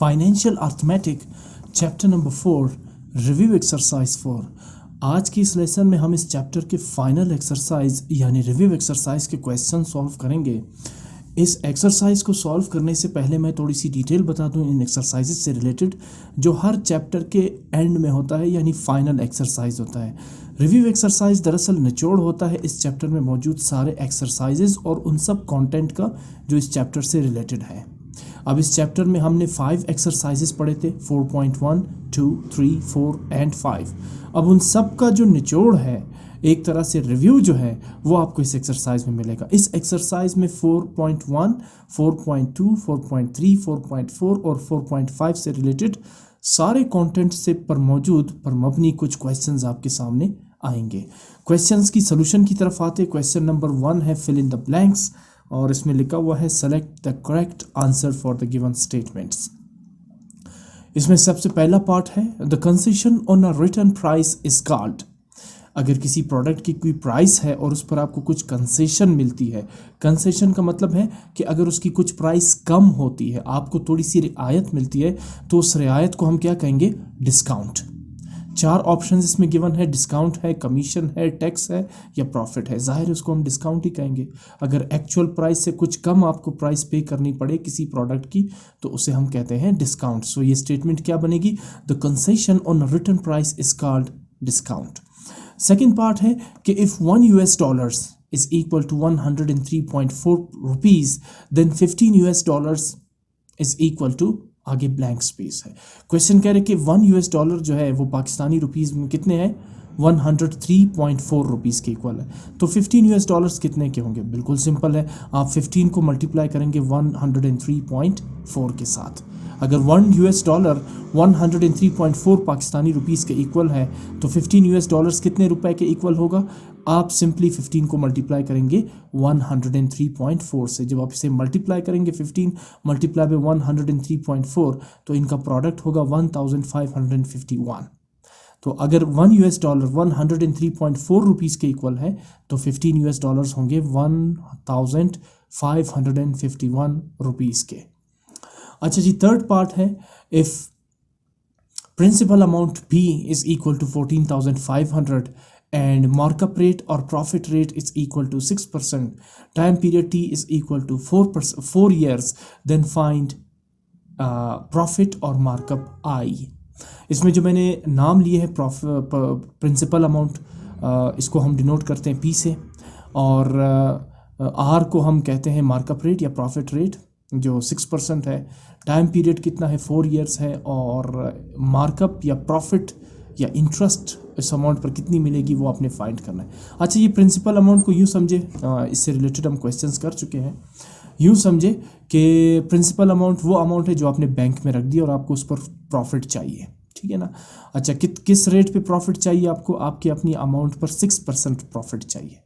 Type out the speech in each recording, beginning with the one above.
Financial arithmetic chapter number 4 review exercise 4। आज की इस लेसन में हम इस चैप्टर के फाइनल एक्सरसाइज यानी रिव्यू एक्सरसाइज के क्वेश्चन सॉल्व करेंगे। इस एक्सरसाइज को सॉल्व करने से पहले मैं थोड़ी सी डिटेल बता दूं इन एक्सरसाइजेस से रिलेटेड जो हर चैप्टर के एंड में होता है यानी फाइनल एक्सरसाइज होता है। रिव्यू एक्सरसाइज दरअसल निचोड़ होता है इस चैप्टर में मौजूद सारे एक्सरसाइजेस और उन सब कंटेंट का जो इस चैप्टर से रिलेटेड है। अब इस चैप्टर में हमने 5 एक्सरसाइजेस पढ़े थे 4.1, 2, 3, 4 एंड 5। अब उन सब का जो निचोड़ है एक तरह से रिव्यू जो है वो आपको इस एक्सरसाइज में मिलेगा। इस एक्सरसाइज में 4.1, 4.2, 4.3, 4.4 और 4.5 से रिलेटेड सारे कंटेंट से पर मौजूद पर मबनी कुछ क्वेश्चंस आपके सामने आएंगे। क्वेश्चंस की सॉल्यूशन की तरफ आते हैं। क्वेश्चन नंबर 1 है फिल इन द ब्लैंक्स और इसमें लिखा हुआ है select the correct answer for the given statements. इसमें सबसे पहला पार्ट है the concession on a return price is called. अगर किसी प्रोडक्ट की कोई प्राइस है और उस पर आपको कुछ कंसेशन मिलती है, कंसेशन का मतलब है कि अगर उसकी कुछ प्राइस कम होती है, आपको थोड़ी सी रियायत मिलती है, तो उस रियायत को हम क्या कहेंगे? डिस्काउंट। 4 ऑप्शंस इसमें गिवन है, डिस्काउंट है, कमीशन है, टैक्स है या प्रॉफिट है। जाहिर है उसको हम डिस्काउंट ही कहेंगे। अगर एक्चुअल प्राइस से कुछ कम आपको प्राइस पे करनी पड़े किसी प्रोडक्ट की तो उसे हम कहते हैं डिस्काउंट। सो ये स्टेटमेंट क्या बनेगी? The concession on return price is called discount. Second part है कि if $1 is equal to 103.4 rupees then $15 is equal to आगे ब्लैंक स्पेस है। क्वेश्चन कह रहे कि $1 जो है वो पाकिस्तानी रुपीस में कितने हैं? 103.4 रुपीज़ के इक्वल है। तो $15 कितने के होंगे? बिल्कुल सिंपल है, आप 15 को मल्टीप्लाई करेंगे 103.4 के साथ। अगर $1 103.4 पाकिस्तानी रुपीस के इक्वल है तो $15 कितने रुपए के इक्वल होगा? आप सिंपली 15 को मल्टीप्लाई करेंगे 103.4 से। जब आप इसे मल्टीप्लाई करेंगे 15 मल्टीप्लाई बाय 103.4 तो इनका प्रोडक्ट होगा 1551। तो अगर $1 103.4 रुपीज़ के इक्वल है तो $15 होंगे 1551 रुपीज़ के। अच्छा जी, थर्ड पार्ट है if principal amount P is equal to 14,500 and markup rate or profit rate is equal to 6%, time period T is equal to 4 years, then find profit or markup I। इसमें जो मैंने नाम लिए हैं principal amount, इसको हम denote करते हैं P से, और R को हम कहते हैं मार्कअप रेट या प्रॉफिट रेट जो 6% है। टाइम पीरियड कितना है? 4 इयर्स है। और मार्कअप या प्रॉफिट या इंटरेस्ट इस अमाउंट पर कितनी मिलेगी वो आपने फाइंड करना है। अच्छा, ये प्रिंसिपल अमाउंट को यूँ समझे, इससे रिलेटेड हम क्वेश्चंस कर चुके हैं। यूँ समझे कि प्रिंसिपल अमाउंट वो अमाउंट है जो आपने बैंक में रख दी और आपको उस पर प्रॉफिट चाहिए, ठीक है ना। अच्छा, किस रेट पे प्रॉफिट चाहिए आपको? आपके अपनी अमाउंट पर 6% प्रॉफिट चाहिए।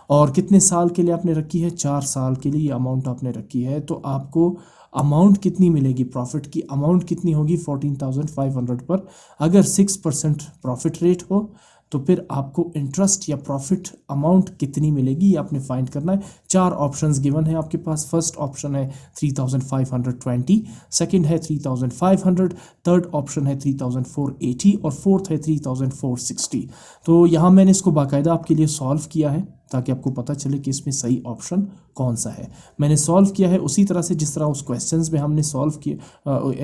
और कितने साल के लिए आपने रखी है? 4 साल के लिए ये अमाउंट आपने रखी है। तो आपको अमाउंट कितनी मिलेगी? प्रॉफिट की अमाउंट कितनी होगी? 14,500 पर। अगर 6% प्रॉफिट रेट हो तो फिर आपको इंटरेस्ट या प्रॉफिट अमाउंट कितनी मिलेगी ये आपने फाइंड करना है। 4 ऑप्शंस गिवन है आपके पास। फर्स्ट ऑप्शन है 3,520, सेकंड है 3,500, थर्ड ऑप्शन है 3,480 और फोर्थ है 3,460। तो यहाँ मैंने इसको बाकायदा आपके लिए सॉल्व किया है ताकि आपको पता चले कि इसमें सही ऑप्शन कौन सा है। मैंने सॉल्व किया है उसी तरह से जिस तरह उस क्वेश्चंस में हमने सॉल्व किए,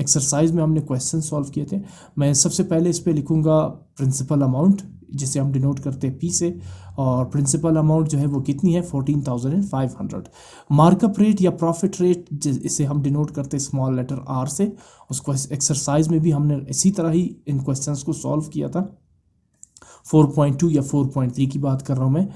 एक्सरसाइज में हमने क्वेश्चन सॉल्व किए थे। मैं सबसे पहले इस पे लिखूँगा प्रिंसिपल अमाउंट जिसे हम डिनोट करते हैं P से, और प्रिंसिपल अमाउंट जो है वो कितनी है? 14,500। मार्कअप रेट या प्रॉफिट रेट इसे हम डिनोट करते हैं स्मॉल लेटर R से। उसको एक्सरसाइज में भी हमने इसी तरह ही इन क्वेश्चंस को सॉल्व किया था। 4.2 या 4.3 की बात कर रहा हूँ मैं।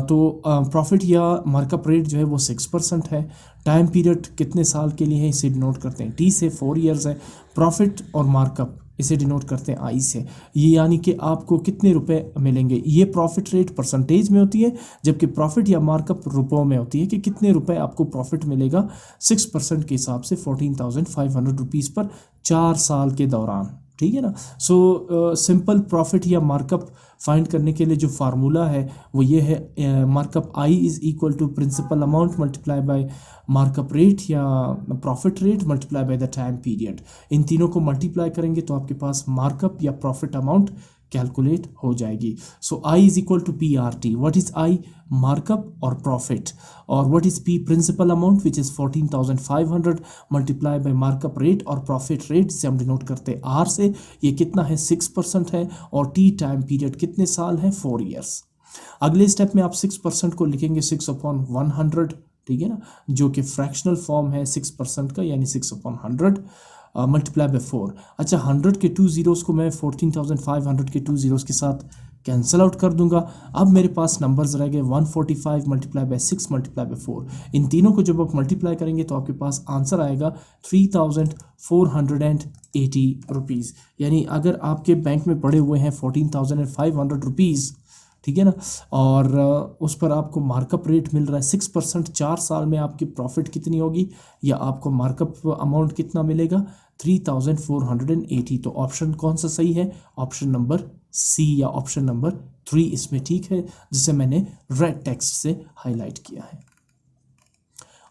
तो प्रॉफिट या मार्कअप रेट जो है वो 6% है। टाइम पीरियड कितने साल के लिए है इसे डिनोट करते हैं T से, 4 इयर्स है। प्रॉफिट और मार्कअप इसे डिनोट करते हैं I से। ये यानी कि आपको कितने रुपए मिलेंगे। ये प्रॉफिट रेट परसेंटेज में होती है जबकि प्रॉफिट या मार्कअप रुपयों में होती है कि कितने रुपए आपको प्रॉफिट मिलेगा 6% के हिसाब से 14,500 रुपीज़ पर 4 साल के दौरान। ठीक है ना। सो सिंपल प्रॉफिट या मार्कअप फाइंड करने के लिए जो फार्मूला है वो ये है, markup I is equal to principal amount multiply by markup rate या profit rate multiply by the time period. इन तीनों को मल्टीप्लाई करेंगे तो आपके पास मार्कअप या प्रॉफिट अमाउंट कैलकुलेट हो जाएगी। So I is equal to P R T. What is I? Markup और प्रॉफिट। और what is P? Principal amount which is 14,500 multiply by markup rate और प्रॉफिट रेट जिसे हम डिनोट करते हैं आर से। ये कितना है? 6% है। और टी टाइम पीरियड कितने साल है? 4 ईयर्स। अगले स्टेप में आप 6% को लिखेंगे 6/100, ठीक है ना, जो कि फ्रैक्शनल फॉर्म है 6% का, यानी 6/100 मल्टीप्लाई बाय 4। अच्छा, 100 के 2 जीरोस को मैं 14,500 के 2 जीरोस के साथ कैंसिल आउट कर दूंगा। अब मेरे पास नंबर्स रह गए 145 मल्टीप्लाई बाय 6 मल्टीप्लाई बाय 4। इन तीनों को जब आप मल्टीप्लाई करेंगे तो आपके पास आंसर आएगा 3,480 रुपीज़। यानी अगर आपके बैंक में पड़े हुए हैं 14,500 रुपीज़, ठीक है ना, और उस पर आपको मार्कअप रेट मिल रहा है 6%, 4 साल में आपकी प्रॉफिट कितनी होगी या आपको मार्कअप अमाउंट कितना मिलेगा? 3,480। तो ऑप्शन कौन सा सही है? ऑप्शन नंबर सी या ऑप्शन नंबर 3 इसमें ठीक है, जिसे मैंने रेड टेक्स्ट से हाईलाइट किया है।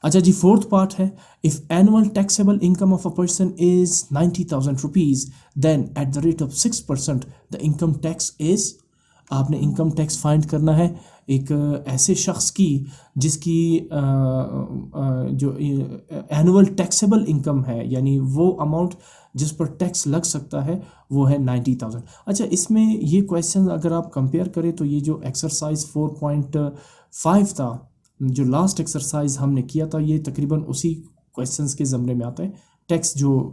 अच्छा जी, फोर्थ पार्ट है, if annual taxable income of a person is 90,000 rupees then at the rate of 6% the income tax is. आपने इनकम टैक्स फाइंड करना है एक ऐसे शख्स की जिसकी जो एनुअल टैक्सेबल इनकम है, यानी वो अमाउंट जिस पर टैक्स लग सकता है वो है 90,000। अच्छा, इसमें ये क्वेश्चन अगर आप कंपेयर करें तो ये जो एक्सरसाइज 4.5 था, जो लास्ट एक्सरसाइज हमने किया था, ये तकरीबन उसी क्वेश्चंस के ज़मरे में आता है, टैक्स जो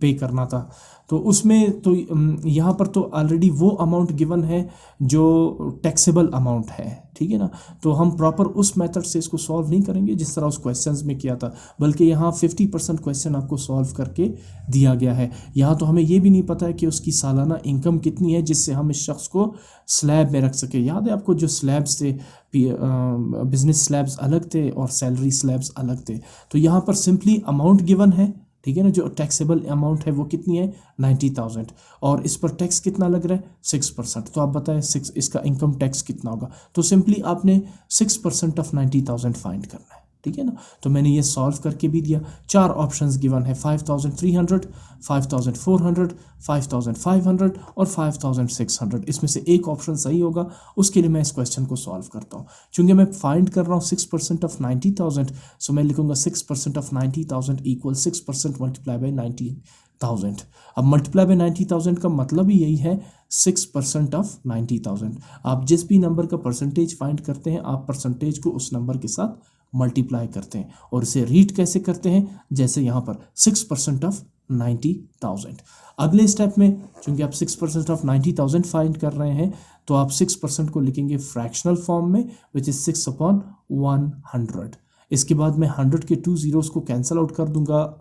पे करना था। तो उसमें तो यहाँ पर तो ऑलरेडी वो अमाउंट गिवन है जो टैक्सेबल अमाउंट है, ठीक है ना। तो हम प्रॉपर उस मेथड से इसको सॉल्व नहीं करेंगे जिस तरह उस क्वेश्चंस में किया था, बल्कि यहाँ 50% क्वेश्चन आपको सॉल्व करके दिया गया है। यहाँ तो हमें ये भी नहीं पता है कि उसकी सालाना इनकम कितनी है जिससे हम इस शख्स को स्लैब में रख सके। याद है आपको जो स्लैब्स थे, बिजनेस स्लैब्स अलग थे और सैलरी स्लैब्स अलग थे। तो यहाँ पर सिंपली अमाउंट गिवन है, ठीक है ना, जो टैक्सेबल अमाउंट है वो कितनी है? 90,000, और इस पर टैक्स कितना लग रहा है? 6%। तो आप बताएं इसका इनकम टैक्स कितना होगा? तो सिंपली आपने 6% ऑफ 90,000 फाइंड करना है, ठीक है ना। तो मैंने ये सॉल्व करके भी दिया। 4 ऑप्शंस गिवन है, 5,300, 5,400, 5,500 और 5,600। इसमें से एक ऑप्शन सही होगा, उसके लिए मैं इस क्वेश्चन को सॉल्व करता हूँ। चूंकि मैं फाइंड कर रहा हूँ 6% ऑफ 90,000, सो मैं लिखूंगा 6% ऑफ 90,000 इक्वल 6% मल्टीप्लाई बाई 90,000। अब मल्टीप्लाई बाई 90,000 का मतलब ही यही है 6% ऑफ 90,000। आप जिस भी नंबर का परसेंटेज फाइंड करते हैं, आप परसेंटेज को उस नंबर के साथ मल्टीप्लाई करते हैं, और इसे रीड कैसे करते हैं? जैसे यहाँ पर 6% ऑफ 90,000। अगले स्टेप में चूंकि आप 6% ऑफ 90,000 फाइंड कर रहे हैं, तो आप 6% को लिखेंगे फ्रैक्शनल फॉर्म में, विच इज 6/100। इसके बाद मैं 100 के 2 जीरोस को कैंसिल आउट कर दूंगा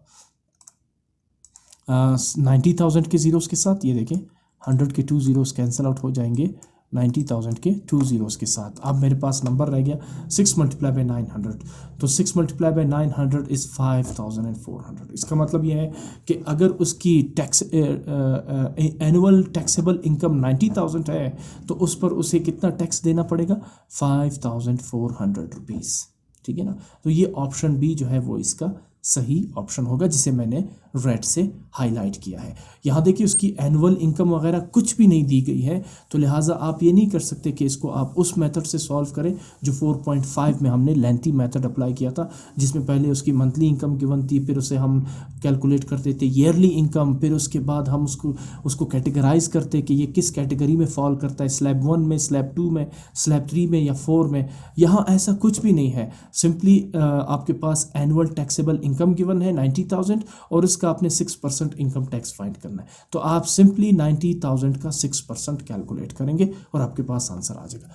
90,000 के जीरोस के साथ। ये देखें, 100 के 2 जीरोस कैंसिल आउट हो जाएंगे 90,000 के 2 जीरोस के साथ। अब मेरे पास नंबर रह गया 6 मल्टीप्लाई बाई 900। तो 6 मल्टीप्लाई बाई 900 इज़ 5,400। इसका मतलब यह है कि अगर उसकी टैक्स एनुअल टैक्सेबल इनकम 90,000 है तो उस पर उसे कितना टैक्स देना पड़ेगा? 5,400 रुपीज़, ठीक है ना। तो ये ऑप्शन बी जो है वो इसका सही ऑप्शन होगा, जिसे मैंने रेड से हाईलाइट किया है। यहाँ देखिए, उसकी एनुअल इनकम वगैरह कुछ भी नहीं दी गई है, तो लिहाजा आप ये नहीं कर सकते कि इसको आप उस मेथड से सॉल्व करें जो 4.5 में हमने लेंथी मेथड अप्लाई किया था, जिसमें पहले उसकी मंथली इनकम गिवन थी, फिर उसे हम कैलकुलेट करते थे ईयरली इनकम, फिर उसके बाद हम उसको कैटेगराइज करते कि ये किस कैटेगरी में फॉल करता है, स्लैब 1 में, स्लैब 2 में, स्लैब 3 में या 4 में। यहाँ ऐसा कुछ भी नहीं है। सिंपली आपके पास एनुअल टैक्सेबल इनकम गिवन है 90,000 और इसका आपने 6% इनकम टैक्स फाइंड करना है। तो आप सिंपली 90,000 का 6% कैलकुलेट करेंगे और आपके पास आंसर आ जाएगा।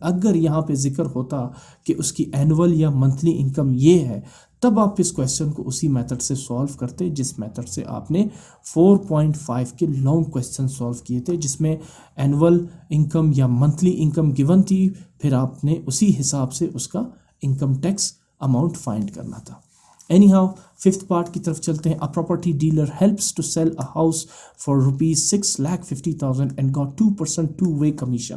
अगर यहाँ पे जिक्र होता कि उसकी एनुअल या मंथली इनकम ये है, तब आप इस क्वेश्चन को उसी मेथड से सॉल्व करते जिस मेथड से आपने 4.5 के लॉन्ग क्वेश्चन सॉल्व किए थे, जिसमें एनुअल इनकम या मंथली इनकम गिवन थी, फिर आपने उसी हिसाब से उसका इनकम टैक्स अमाउंट फाइंड करना था। एनी हाउ, फिफ्थ पार्ट की तरफ चलते हैं। A property dealer helps to sell a house for ₹6,50,000 and got 2% two way commission.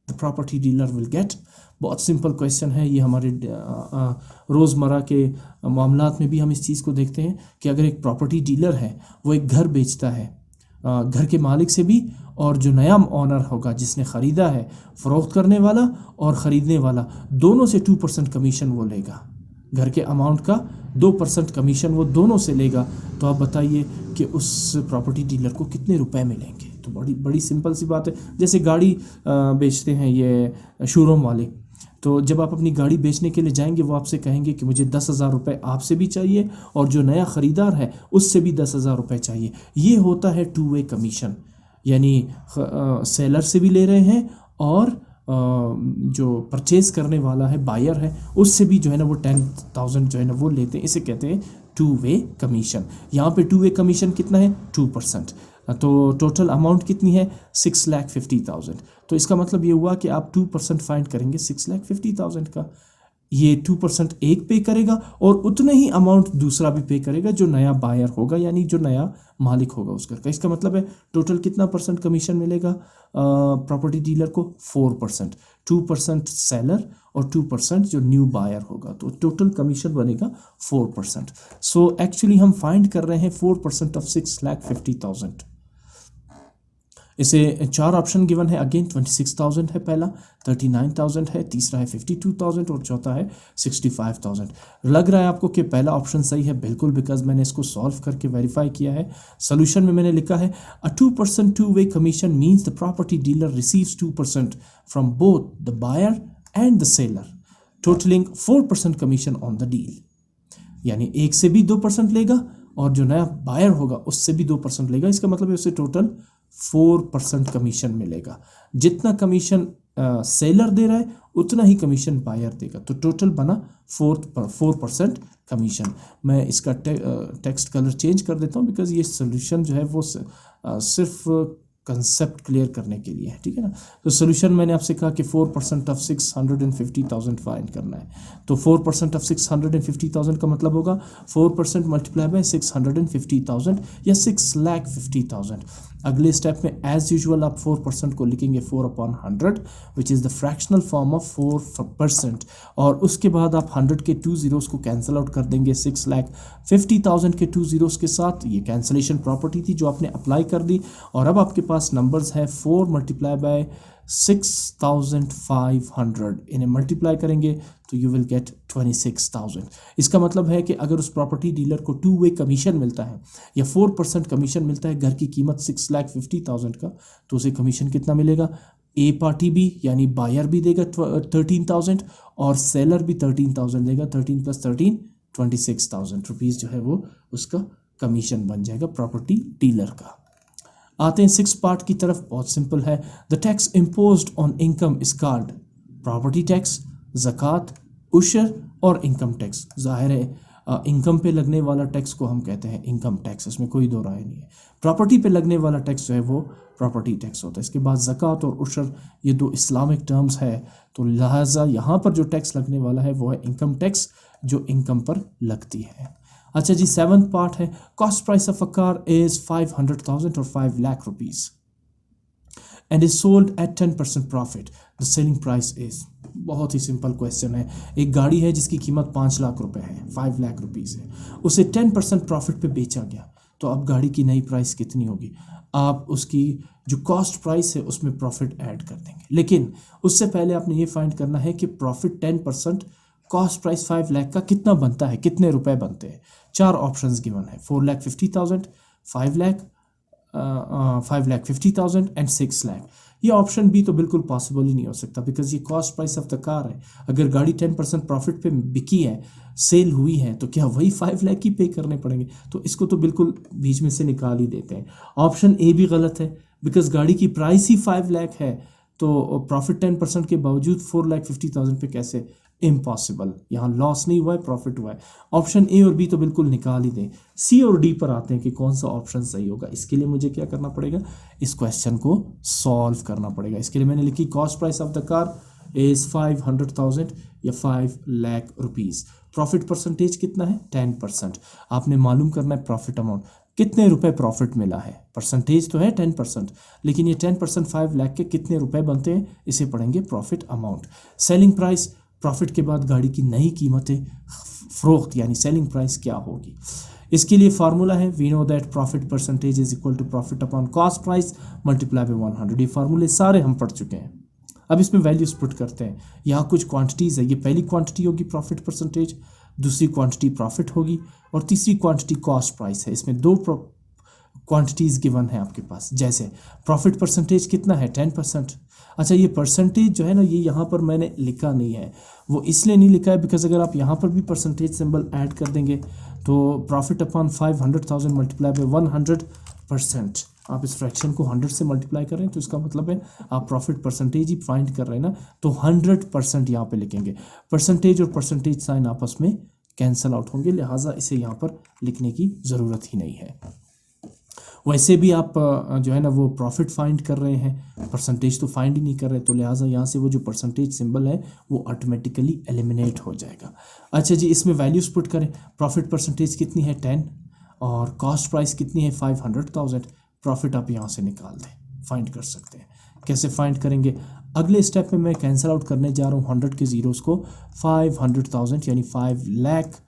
The property dealer will get, बहुत सिंपल क्वेश्चन है ये, हमारे रोज़मर्रा के मामलात में भी हम इस चीज़ को देखते हैं कि अगर एक प्रॉपर्टी डीलर है, वो एक घर बेचता है घर के मालिक से भी, और जो नया ऑनर होगा जिसने ख़रीदा है, फ़रोख्त करने वाला और ख़रीदने वाला दोनों से 2% कमीशन वो लेगा। घर के अमाउंट का 2% कमीशन वो दोनों से लेगा। तो आप बताइए कि उस प्रॉपर्टी डीलर को कितने रुपए मिलेंगे। तो बड़ी बड़ी सिंपल सी बात है। जैसे गाड़ी बेचते हैं ये शोरूम वाले, तो जब आप अपनी गाड़ी बेचने के लिए जाएंगे, वो आपसे कहेंगे कि मुझे 10,000 रुपये आपसे भी चाहिए और जो नया ख़रीदार है उससे भी 10,000 रुपये चाहिए। ये होता है टू वे कमीशन, यानी सेलर से भी ले रहे हैं और जो परचेज़ करने वाला है, बायर है, उससे भी जो है ना वो 10,000 जो है ना वो लेते हैं। इसे कहते हैं टू वे कमीशन। यहाँ पे टू वे कमीशन कितना है? 2%। तो टोटल अमाउंट कितनी है? 6,50,000। तो इसका मतलब ये हुआ कि आप 2% फाइंड करेंगे 6,50,000 का। ये 2% एक पे करेगा और उतने ही अमाउंट दूसरा भी पे करेगा जो नया बायर होगा, यानी जो नया मालिक होगा उस घर का। इसका मतलब है टोटल कितना परसेंट कमीशन मिलेगा प्रॉपर्टी डीलर को? 4%। 2% सेलर और 2% जो न्यू बायर होगा, तो टोटल कमीशन बनेगा 4%। सो एक्चुअली हम फाइंड कर रहे हैं 4% ऑफ 6,50,000। इसे 4 ऑप्शन गिवन है। अगेन 26,000 है पहला, 39,000 है, तीसरा है 52,000 और चौथा है 65,000। लग रहा है आपको कि पहला ऑप्शन सही है? बिल्कुल, बिकॉज मैंने इसको सॉल्व करके वेरीफाई किया है। सोल्यूशन में मैंने लिखा है a 2% two way commission means the property dealer receives 2% from both the buyer and the seller totalling 4% commission on the deal. यानी एक से भी 2% लेगा और जो नया बायर होगा उससे भी 2% लेगा। इसका मतलब है उसे टोटल 4% कमीशन मिलेगा। जितना कमीशन सेलर दे रहा है उतना ही कमीशन बायर देगा, तो टोटल बना 4% कमीशन। मैं इसका टेक्स्ट कलर चेंज कर देता हूँ बिकॉज ये सोल्यूशन जो है वो सिर्फ कंसेप्ट क्लियर करने के लिए है, ठीक है ना। तो सोल्यूशन मैंने आपसे कहा कि 4% ऑफ 650,000 फाइंड करना है। तो 4% ऑफ 650,000 का मतलब होगा 4% मल्टीप्लाई बाय 650,000 या 6,50,000। अगले स्टेप में एज यूजुअल आप 4% को लिखेंगे 4/100 which is the fractional form of 4%, और उसके बाद आप 100 के 2 ज़ीरोज़ को कैंसिल आउट कर देंगे 6,50,000 के 2 ज़ीरोज़ के साथ। ये कैंसिलेशन प्रॉपर्टी थी जो आपने अप्लाई कर दी, और अब आपके पास नंबर्स है 4 मल्टीप्लाई बाय 6,500। इन्हें मल्टीप्लाई करेंगे तो यू विल गेट 26,000। इसका मतलब है कि अगर उस प्रॉपर्टी डीलर को 2 वे कमीशन मिलता है या 4% कमीशन मिलता है घर की कीमत 6,50,000 का, तो उसे कमीशन कितना मिलेगा? ए पार्टी भी यानी बायर भी देगा 13,000 और सेलर भी 13,000 देगा। 13 + 13 26,000 रुपीज़ जो है वो उसका कमीशन बन जाएगा प्रॉपर्टी डीलर का। आते हैं 6 पार्ट की तरफ। बहुत सिंपल है। The tax imposed on income is called property tax, ज़कात, उशर और इनकम टैक्स। जाहिर है इनकम पे लगने वाला टैक्स को हम कहते हैं इनकम टैक्स, इसमें कोई दो राय नहीं है। प्रॉपर्टी पे लगने वाला टैक्स जो है वो प्रॉपर्टी टैक्स होता है। इसके बाद ज़कात और उशर, ये 2 इस्लामिक टर्म्स है, तो लिहाजा यहाँ पर जो टैक्स लगने वाला है वो है इनकम टैक्स, जो इनकम पर लगती है। अच्छा जी, 7th पार्ट है। Cost price of a car is 500,000 और 5 lakh rupees and is sold at 10% profit, the selling price is. बहुत ही सिंपल क्वेश्चन है। एक गाड़ी है जिसकी कीमत 5 लाख रुपए है, 5 लाख रुपीज़ है, उसे 10% प्रॉफिट पे बेचा गया, तो अब गाड़ी की नई प्राइस कितनी होगी? आप उसकी जो कॉस्ट प्राइस है उसमें प्रॉफिट ऐड कर देंगे, लेकिन उससे पहले आपने ये फाइंड करना है कि प्रॉफिट 10% कॉस्ट प्राइस 5 लाख का कितना बनता है, कितने रुपए बनते हैं। 4 ऑप्शंस गिवन है, 4,50,000, 5 लाख, 5,50,000 एंड 6 लाख। ये ऑप्शन भी तो बिल्कुल पॉसिबल ही नहीं हो सकता बिकॉज ये cost price of the car है। अगर गाड़ी 10% प्रॉफिट पे बिकी है, सेल हुई है, तो क्या वही 5 लाख ही पे करने पड़ेंगे? तो इसको तो बिल्कुल बीच में से निकाल ही देते हैं। ऑप्शन ए भी गलत है बिकॉज गाड़ी की प्राइस ही 5 लाख है, तो प्रॉफिट 10% के बावजूद 4,50,000 पे कैसे? इम्पॉसिबल। यहाँ लॉस नहीं हुआ है, प्रॉफिट हुआ है। ऑप्शन ए और बी तो बिल्कुल निकाल ही दें। सी और डी पर आते हैं कि कौन सा ऑप्शन सही होगा। इसके लिए मुझे क्या करना पड़ेगा? इस क्वेश्चन को सॉल्व करना पड़ेगा। इसके लिए मैंने लिखी cost price of the car is 500,000, या 5 लाख रुपीस। प्रॉफिट परसेंटेज कितना है 10%। आपने मालूम करना है प्रॉफिट अमाउंट, कितने रुपए प्रॉफिट मिला है। परसेंटेज तो है 10%, लेकिन ये 10% 5 लाख के कितने रुपए बनते हैं, इसे पढ़ेंगे profit amount. Selling price, profit के बाद गाड़ी की नई कीमतें, फरोख्त यानी सेलिंग प्राइस क्या होगी। इसके लिए फार्मूला है, we know that profit percentage is equal to profit upon cost price multiply by 100। ये फार्मूले सारे हम पढ़ चुके हैं। अब इसमें वैल्यूज पुट करते हैं। यहाँ कुछ क्वांटिटीज़ है, ये पहली क्वांटिटी होगी प्रॉफिट परसेंटेज, दूसरी क्वांटिटी प्रॉफिट होगी और तीसरी क्वांटिटी कॉस्ट प्राइस है। इसमें दो क्वांटिटीज़ गिवन है आपके पास। जैसे प्रॉफिट परसेंटेज कितना है 10%। अच्छा, ये परसेंटेज जो है ना, ये यहाँ पर मैंने लिखा नहीं है, वो इसलिए नहीं लिखा है बिकॉज अगर आप यहाँ पर भी परसेंटेज सिंबल ऐड कर देंगे तो प्रॉफिट अपॉन 500,000 मल्टीप्लाई बाय 100%, आप इस फ्रैक्शन को 100 से मल्टीप्लाई कर रहे हैं तो इसका मतलब है आप प्रॉफिट परसेंटेज ही फाइंड कर रहे हैं ना, तो 100% यहाँ पे लिखेंगे। परसेंटेज और परसेंटेज साइन आपस में कैंसल आउट होंगे, लिहाजा इसे यहाँ पर लिखने की ज़रूरत ही नहीं है। वैसे भी आप जो है ना वो प्रॉफिट फाइंड कर रहे हैं, परसेंटेज तो फाइंड ही नहीं कर रहे, तो लिहाजा यहाँ से वो जो परसेंटेज सिंबल है वो ऑटोमेटिकली एलिमिनेट हो जाएगा। अच्छा जी, इसमें वैल्यूज पुट करें। प्रॉफिट परसेंटेज कितनी है 10 और कॉस्ट प्राइस कितनी है 500,000। प्रॉफिट आप यहाँ से निकाल दें, फाइंड कर सकते हैं। कैसे फाइंड करेंगे, अगले स्टेप में मैं कैंसिल आउट करने जा रहा हूँ 100 के ज़ीरोज़ को 500,000 यानी 5 लाख